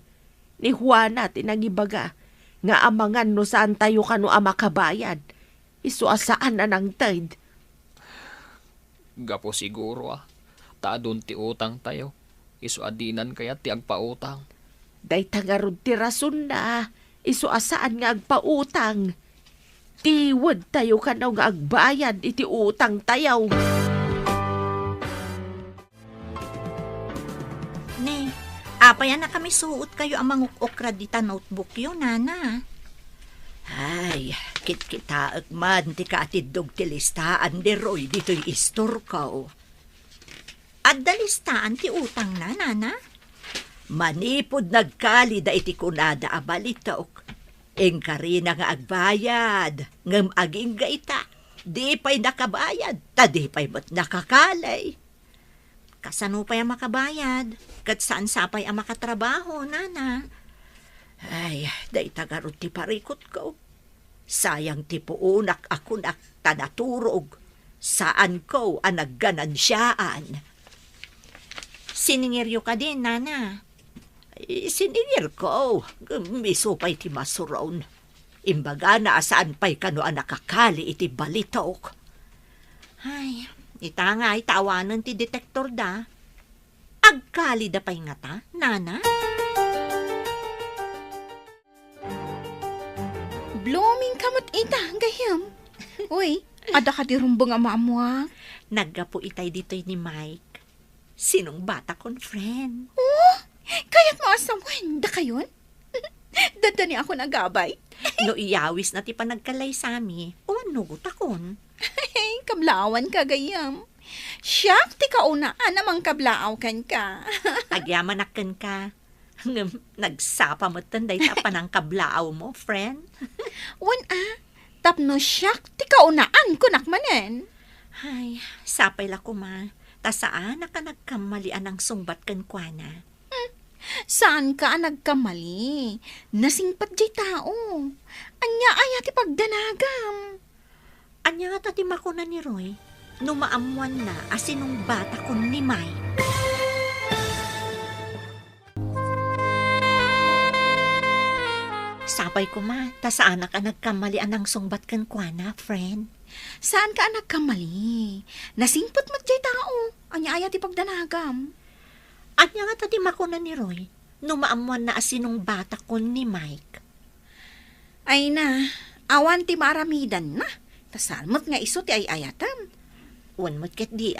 Ni Juana tinangibaga. Nga amangan no saan tayo kano amakabayad. Isuasaan na ng tide. Gapo siguro Taadun ti utang tayo. Isuadinan kaya ti agpautang. Day tangarod ti rason na. Isuasaan nga agpautang. Tiwad tayo kanaw nga agbayad iti utang tayaw. Ne, apayan na kami suot kayo ang mangukokra dita notebook yun, Nana. Ay, kit-kita man ti katidog ti listaan di Roy dito'y istor ko. At dalistaan ti utang na, Nana? Manipod nagkali da iti kunada abalitok. Engkari na nga agbayad, ngam aging gaita. Di pa'y nakabayad, ta di pa'y mat nakakalay. Kasano pa yung makabayad? Kat saan sapay ang makatrabaho, Nana? Ay, day tagarot ti parikot ko. Sayang ti puunak ako tanaturog. Saan ko ang nagganansiyaan? Siningiryo ka din, Nana. Siningir ko. Miso pa'y ti masuron. Imbaga na saan pa'y kano ang nakakali iti balitok. Ay, ita nga tawanan ti detektor da. Agkali da pa'y nga ta, Nana? Blooming kamot ita, gayam. Uy, ada ka di rumbong ang maamuak. Naggapo itay dito'y ni Mike. Sinong bata kon friend? Oh, kaya't maasawan. Da kayon? Dada ni ako nagabay. No iyawis na ti panagkalay sami. O nugot akon. Ay, kablawan ka gayam. Siyak, ti kaunaan namang kablaaw kan ka. Agyamanakan ka. Nagsapa mo tanday tapan ang kablaaw mo, friend. Tapno siyak, ti kaunaan kunak manen. Ay, sapay la ko ma. Tasaan na ka nagkamalian ang sungbat kan kwa na? Saan ka nagkamali? Nasingpat jay tao. Anya aya ti pagdanagam. Anya nga ti makuna ni Roy, numaamuan na asinong bata kon ni Mike. Sapay ko ma, ta saan ka nagkamali anang sungbat kan kuana, friend? Saan ka nagkamali? Nasingpot mo't jay tao. Anya ayat ipagdanagam. Anya nga tadi makuna ni Roy, numaamuan na asinong bata ko ni Mike. Ay na, awan ti maramidan na. Tasalmot nga iso ti ay ayatam. Uwan mo't ket di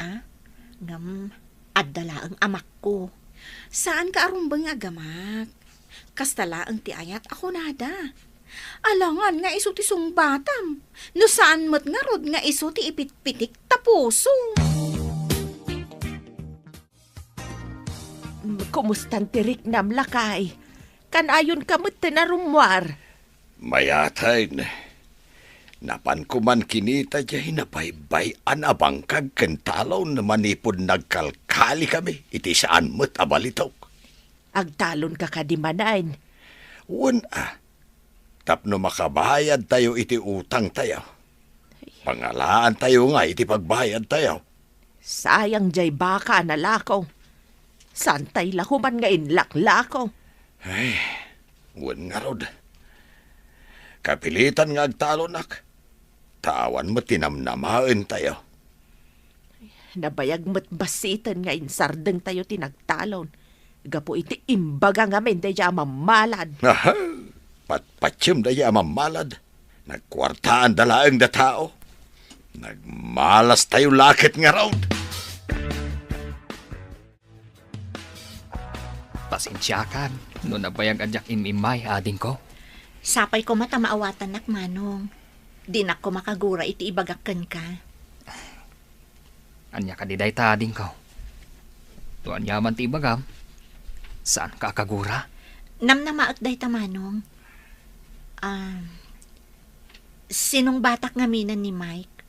ngam addala ang amak ko. Saan ka arumbang agamak? Kastala ang ti ayat ako nada. Alangan nga iso ti sungbatam. No saan mo't nga rod nga iso ti ipitpitik tapuso. Kumustan tirik nam lakay? Kanayon kamot tinarumwar. Mayatay na. Napan ko man kinita dyan na baybayan abang kagkantalaw na manipod nagkalkali kami. Iti saan mo't abalitok. Agtalon ka kadimanain. Tapno makabayad tayo iti utang tayo. Pangalaan tayo nga iti pagbayad tayo. Sayang jay baka na lakaw. Santay lahuman nga inlaklakaw. Ay, nga rod. Kapilitan nga agtalonak. Tawan mo tinamnamain tayo. Nabayag mo't basitan nga insardeng tayo tinagtalon. Gapo iti imbaga nga men daya mamalad. Aha, patpatsym daya mamalad. Nagkwartaan dalaang da tao. Nagmalas tayo lakit nga raw. Pasensyakan, no nabayag adyak imimay ading ko. Sapay ko mata maawatan nak manong. Di na ko makagura iti ibagakan ka. Anya ka diday ta ading ko. Tuan yaman ti ibagam. Saan ka kagura? Namnamaak day ta manong. Sinong batak nga minan ni Mike?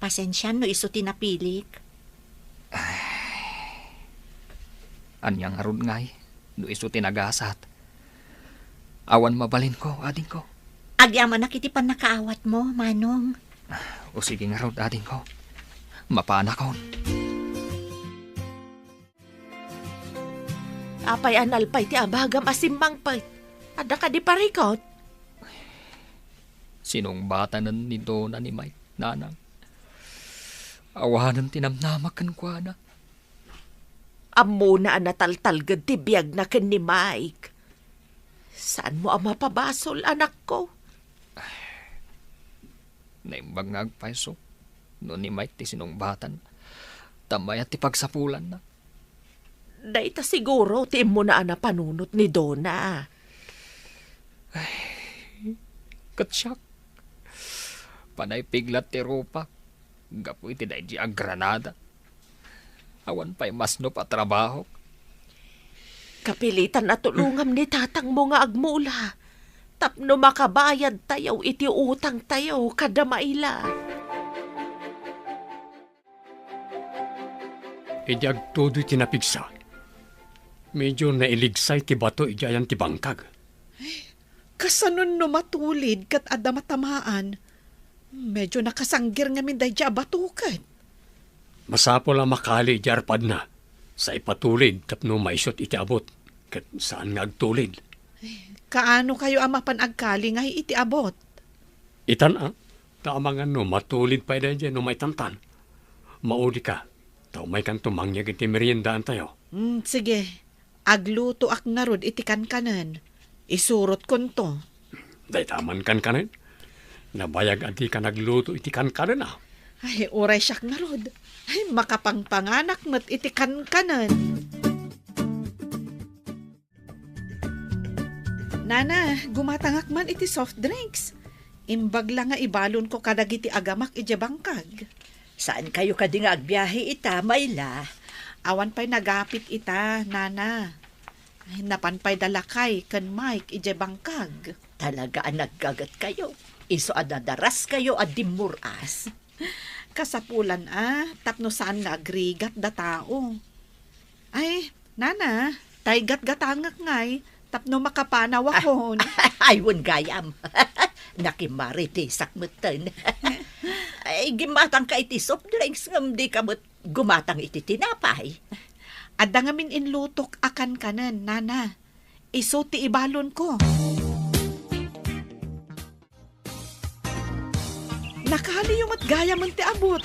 Pasensyan no iso tinapilik. Anyang arun ngay, no iso tinagasat. Awan mabalin ko, ading ko. Agyaman na kitipan nakaawat mo, manong. O sige nga rod, ading ko. Mapanakon. Apay analpay ti abagam asimbang pay. Ada ka di parikot. Sinong bata nan nito na ni Mike, nanang? Awanan tinamnamakan kwa na. Amo na nataltalgad ti biyag na ken ni Mike. Saan mo ang mapabasol, anak ko? Naimbag nga agpaiso. No ni Mike ti sinong batan. Tamay at ti pagsapulan na. Daita siguro ti mo na panunot ni Donna. Katsyak. Panay piglat ti rupa. Gapu iti dahi di ang Granada. Awan pa'y masno pa trabaho. Kapilitan na tulungam ni tatang mo nga agmula. Tapno makabayad tayo iti utang tayo kada maila. Ijag todo tinapigsa. Medyo nailigsay ti bato ijayan ti bangkag. Kasanon no matulid kat ada matamaan. Medyo nakasanggir nga min dayja batukan. Masapol ang makali jarpad na. Sa ipatulid tapno maisot iti abot. Kat saan nga agtulid? Kaano kayo ang mapanagkali nga iti abot? Itan taamangan no matulid pa dyan no may tantan. Maudi ka. Tao may kanto mangyag iti meriendaan tayo. Sige. Agluto ak narod iti kankanan. Isurot kon to. Daytaman kankanan. Nabayag adi ka nagluto iti kankanan Ay, uray siyak narod. Ay, makapangpanganak mo't iti kankanan. Nana, gumatangak man iti soft drinks. Imbag lang nga ibalon ko kadag iti agamak iti bangkag. Saan kayo kadi nga agbiyahe ita, Mayla? Awan pa'y nagapit ita, Nana. Ay, napanpay dalakay kan Mike iti bangkag. Talaga ang naggagat kayo. Iso adadaras kayo at dimuras. Kasapulan tapno saan nga agrigat da tao. Ay, Nana, tay gat-gatangak ngay, tapno makapanaw akon. Aywan gayam. Nakimaritisak mo tan. Ay, gimatang ka iti soft drinks ngam di ka mo't gumatang iti tinapay. Adda ngamin inlutok akan kanan, Nana. Iso ti ibalon ko. Lakali yung matgaya man ti abot.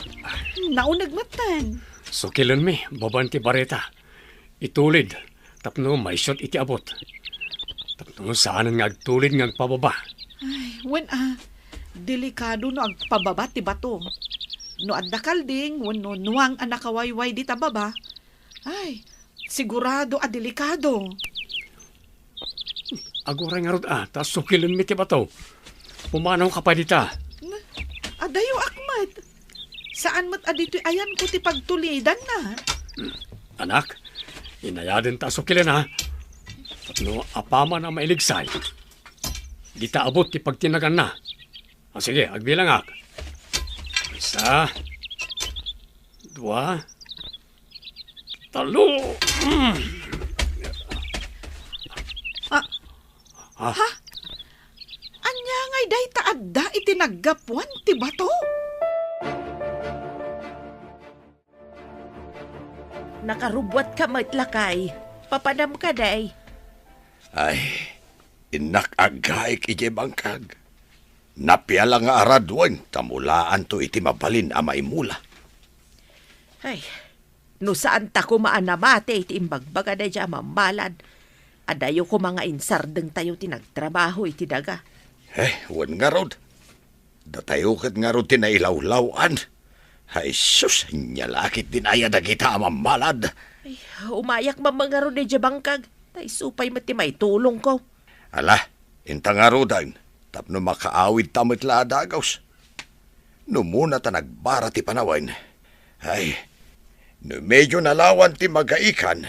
Naunag matan. So kilon mi, baban ti bareta. Itulid, tapno may shot iti abot. Tapno saanan nga agtulid nga agpababa. Ay, delikado no agpababa ti bato. No addakal ding, no nuwang anakawayway di tababa. Ay, sigurado delikado. Aguray nga rod tas sukilon mi ti bato. Pumanaw ka pa dita. Adayo akmat. Saan mat adito ayan ko ti pagtulidan na? Anak, inayadin ta sukilon ha. No apama na mailigsay. Dita abot ti pagtinagan na. Sige, agbilang ak. 1, 2, 3. Anya ngay day taadda itinaggapuan ti bato? Nakarubwat ka matlakay. Papanam ka day. Ay, inakagaik iti bangkag. Napiala nga aradwan, tamulaan to iti mabalin amay mula. Ay, no saan ta ko maanamate iti imbagbaga na dya mambalad. Adayo ko mga insardeng tayo tinagtrabaho iti daga. Wan nga rod. Datayo kat nga rod tinailawlawan. Ay sus, nyalakit din aya dagita amamalad. Ay, umayak mamanga ron na dya bangkag. Tay supay mati may tulong ko. Ala, inta nga rodan. Tapno makaawid tamit la adagaws. No muna ta nagbara ti panawan. Ay, no medyo nalawan ti magaikan.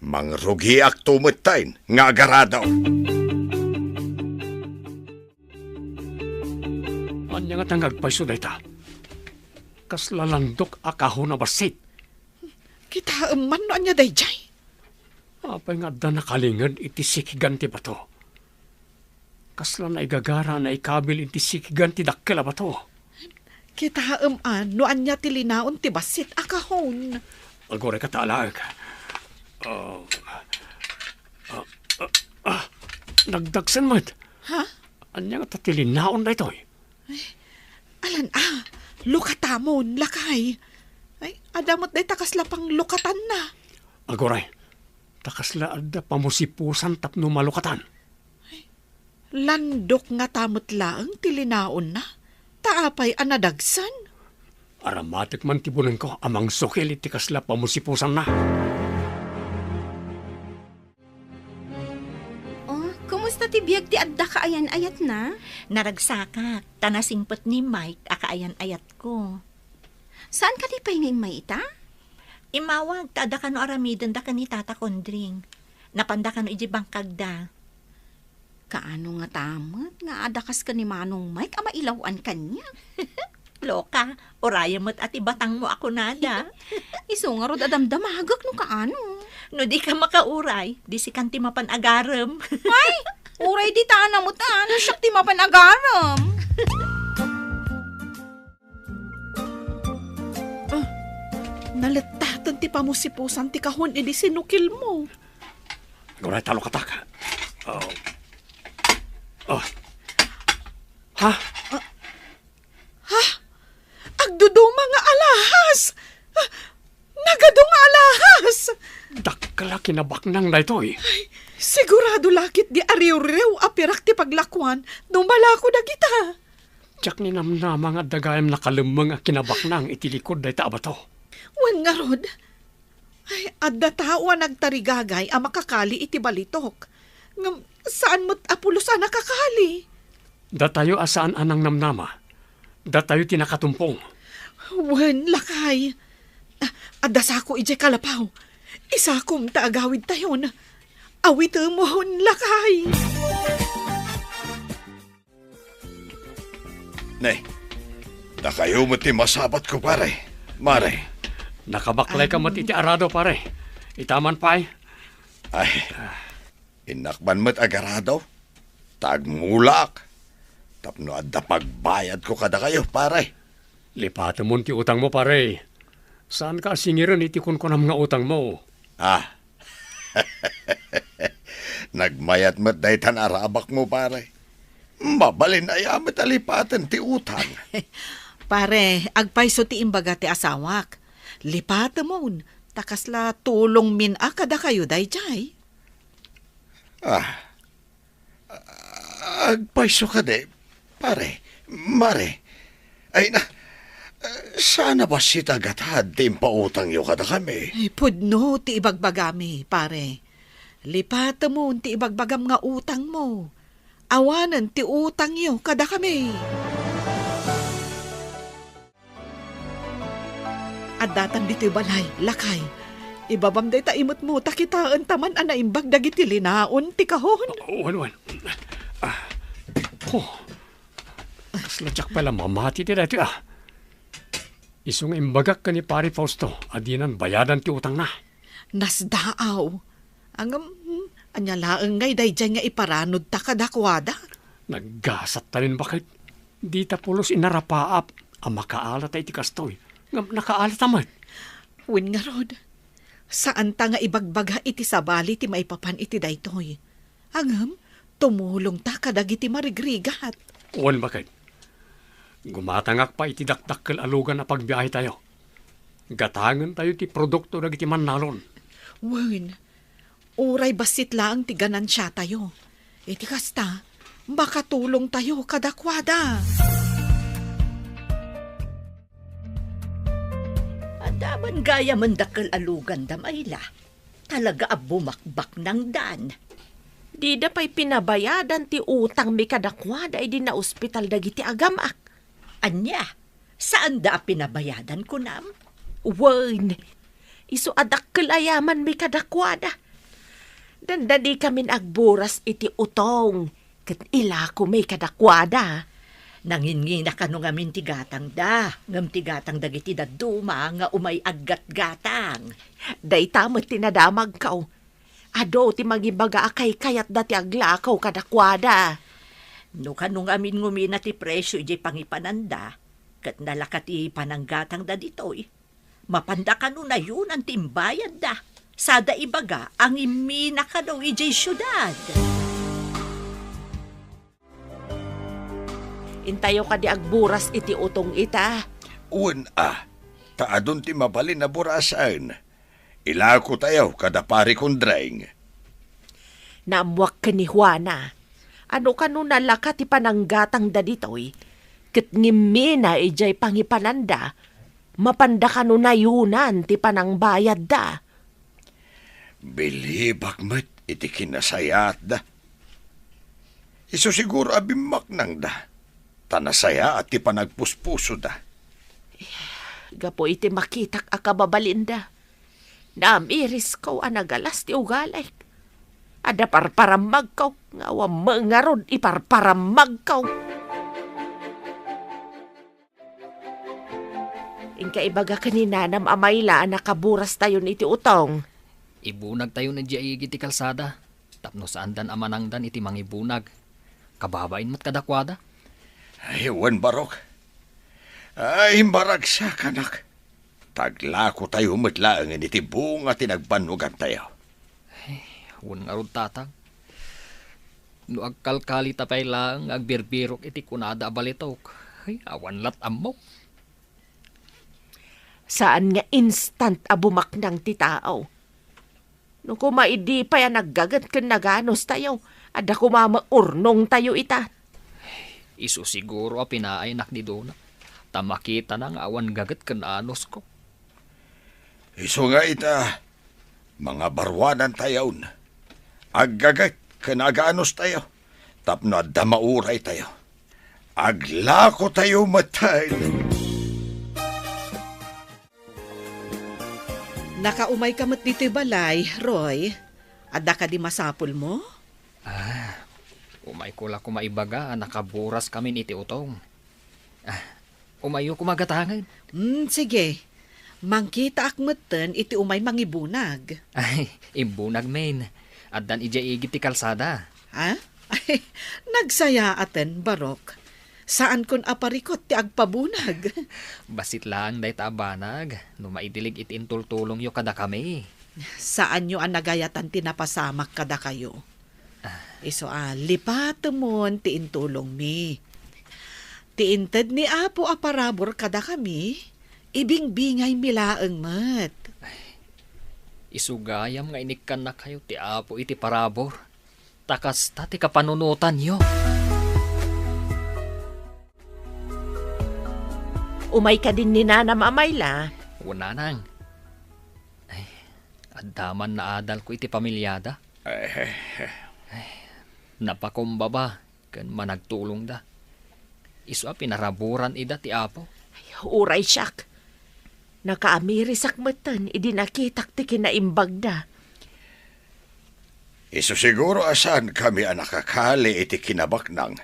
Mangrugiak tumitain nga agaradaw. Anya nga tanggagpaiso day ta. Kas lalandok akaho na basit. Kita man no anya day jay. Apay nga da nakalingad iti sikigan ti bato. Kasla na igagara na ikabil iti sikigan ti dakkel a bato. Kita no anya ti linaon ti basit akahon. Agore ka taalag. Nagdagsan mo it. Ha? Anya nga tatilinaon na ito eh. Alan lukatamon, lakay. Ay, adamot day takasla pang lukatan na. Agoray, takasla adda pamusipusan tapno malukatan. Landok nga tamot laang tilinaon na. Taapay anadagsan. Aramatik man tibunan ko amang sukil iti kasla pamusipusan na. Kumusta ti biyag ti adda kaayan ayat na? Naragsaka, tanasingpot ni Mike akaayan ayat ko. Saan ka di pahingay maita? Imawag, taada ka no aramidan da ka ni Tata Kondring. Napanda ka no iji bangkag da. Kaano nga tamat nga adakas ka ni Manong Mike ama ilawan kanya. Loka, oraya mo't ati batang mo ako nada. Iso nga rod adamdamagak no kaano. No di ka makauray, di si kanti mapanagaram. Ay, uray di taana mo ta, no siyak di mapanagaram. Nalatatan ti pamusipusan ti kahon edi sinukil mo. Agoray talo katak. Ha? Agduduma nga alahas! Nagadong nga alahas! Dakala kinabaknang na ito eh. Sigurado lakit di ariw-rew apirak ti paglakwan dumalako na kita. Tiyak ni namnama nga dagayam nakalumang kinabaknang itilikod na ita abato. Wan nga rod. Ay, adda tao nagtarigagay ang makakali iti balitok. Saan mo't apulos ang nakakali? Datayo asaan anang namnama. Datayo tinakatumpong. Wan, lakay. Adda sa ako ije kalapaw. Isa kong taagawid tayo na. Awit mo, lakay. Nay, nakayo mo ti masabat ko pare. Mare. Nakabaklay ka matiti arado pare. Itaman pa'y. Ay, inakban mo't agaradaw. Tagmulak. Tapno adda pagbayad ko kada kayo, pare. Lipatan mo ti utang mo, pare. Saan ka singiran itikon ko ng mga utang mo? Nagmayat mo't daytan arabak mo, pare. Mabalin ay amat alipatan ti utang. Pare, agpayso ti imbaga ti asawak. Lipata mo, takasla tulong min kada kayo dayjay. Agpayso ka de, pare, mare. Ay na, sana ba si tagatad ti pautang yo kada kami? Ay, pudno ti ibagbagami, pare. Lipata mo ti ibagbagam nga utang mo. Awanan ti utang yo kada kami. At datang dito'y balay, lakay. Ibabam day ta imot mo, takitaan taman anaimbag dagiti linaon ti kahon. Wan. Kaslatsak pala mamati ti dati Isong imbagak ka ni Pari Fausto, adinan bayadan ti utang na. Nasdaaw. Anyalaang ngay day dyan nga iparanod ta kadakwada. Naggasat ta rin bakit? Di ta pulos inarapaap, ang makaalat ay ti kastoy. Nakaalat naman. Win nga rod. Saan ta nga ibagbaga iti sabali ti maipapan iti daytoy. Angam, tumulong ta kadagiti marigrigat. Wan bakit? Gumatangak pa iti dakdakkel alugan na pagbiyahe tayo. Gatangan tayo ti produkto na iti manalon. Wen, uray basit lang ti ganansya tayo. Iti kasta, baka tulong tayo kadakwada. Adaman gaya mandakal alugan damayla. Talaga bumakbak ng dan. Di da pa'y pinabayadan ti utang mi kadakwada ay di na ospital dagiti agamak. Anya, saan da pinabayadan ko nam? Wen, iso adakkel ayaman mi kadakwada. Dandadi kamin agburas iti utong. Kat ila ko may kadakwada. Nangingi na kano ngamin tigatang da. Ngam tigatang dagiti daduma nga umay aggat-gatang. Day tamot tinadamag kaw. Ado ti magibaga akay kayat dati aglakaw kadakwada. No kanong amin ngumina ti presyo ijay pangipananda, kat nalakati pananggatang da ditoy. Mapanda ka no na yun ang timbayad da. Sada ibaga ang imina ka daw ijay syudad. Intayo ka di agburas iti utong ita. Taadon ti mabalin na burasan. Ilako tayo kada pari kundreng. Naamwak ka ni Juana. Ano ka nun nalaka ti pananggatang da ditoy? Kat ngimina ijay pangipananda. Mapanda ka nun na yunan ti panangbayad da. Bilibak met iti kinasayat da. Iso siguro abimak nang da. Tanasaya at ti panagpuspuso da. Gapo iti makitak akababalinda. Naamiris ko anagalas ti ugalay. Ada parparamag kaw, ngawa mga rod iparparamag kaw. Inka ibaga kanina nam amayla nakaburas tayo iti utong. Ibunag tayo na diya iti kalsada. Tapno saan dan amanangdan iti mangibunag. Kababain mo't kadakwada. Wan barok. Ay barag sa kanak. Taglako tayo matlaangan iti bunga tinagbanugan tayo. Wan nga rod tatang. No agkalkali tapay lang agbirbirok iti kunada abalitok. Ay, awan lat amok. Saan nga instant abumak ng titaaw? No kumaidi pa yan naggagat kan naganos tayo. Ada kumamaurnong tayo ita. Isu siguro a pinaaynak ni Dona. Tamakita nang awan gagat kan anos ko. Isu nga ita, mga barwanan tayo na. Aggagat kanagaanos tayo. Tapno at damauray tayo. Aglako tayo matay. Nakaumay ka mat dito'y balay, Roy. Ada ka di masapul mo? Umay ko la kumaibaga, nakaburas kami iti utong. Umayo kumagatangan. Sige. Mangkita akmeten iti umay mangibunag. Ay, imbunag men. At dan ija igit ti kalsada. Ha? Ay, nagsaya aten, Barok. Saan kun aparikot ti agpabunag? Basit lang day tabanag. No maidilig itintultulong yo kada kami. Saan nyo ang nagayatan tinapasamak kada kayo? Iso lipatemon ti intulong mi. Ti inted ni Apo a parabor kada kami, ibingbingay milaeng mat. Isugayam nga inikan na kayo ti Apo iti parabor. Takas ta ti kapanunutan yo. Umay ka din ni Nana Mamayla. Una nang. Ay, addaman na adal ko iti pamilyada. Napakumbaba, kan managtulong da. Isu pinaraburan ida ti Apo. Uray siyak. Nakaamirisak matan, idinakitak ti kinaimbag da. Isu siguro asan kami ang nakakali iti kinabaknang.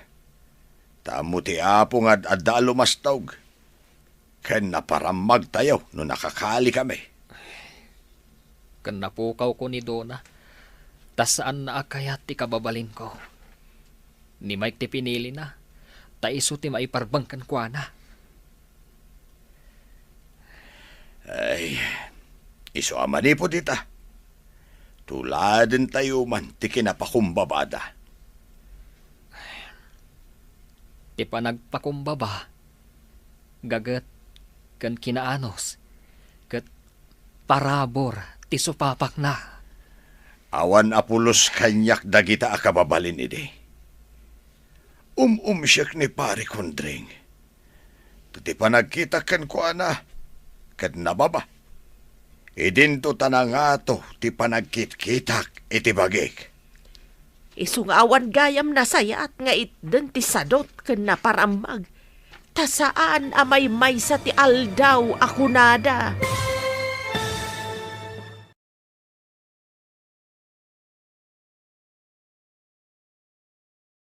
Tamo ti Apo nga adda lumastawg. Ken naparamag tayo no nakakali kami. Kan napukaw ko ni Dona. Tas saan na akayat ti kababalin ko. Ni Mike ti pinili na. Ta isu ti maiparbangkan kwa na. Ay, isu amanipod ita. Tuladin tayo man ti kinapakumbabada. Ti panagpakumbaba. Gagat kan kinaanos. Kat parabor ti supapak na. Awan apulos kanyak dagita akababalin ide. Siyak ni pare kondring. Ti panagkita kan ko ana. Kad nababa. Idinto tanangato ti panagkit-kitak iti bagik. Isungawan gayam na sayat nga itden ti sadot ken naparamag. Tasaan amay may sa ti aldaw ako nada.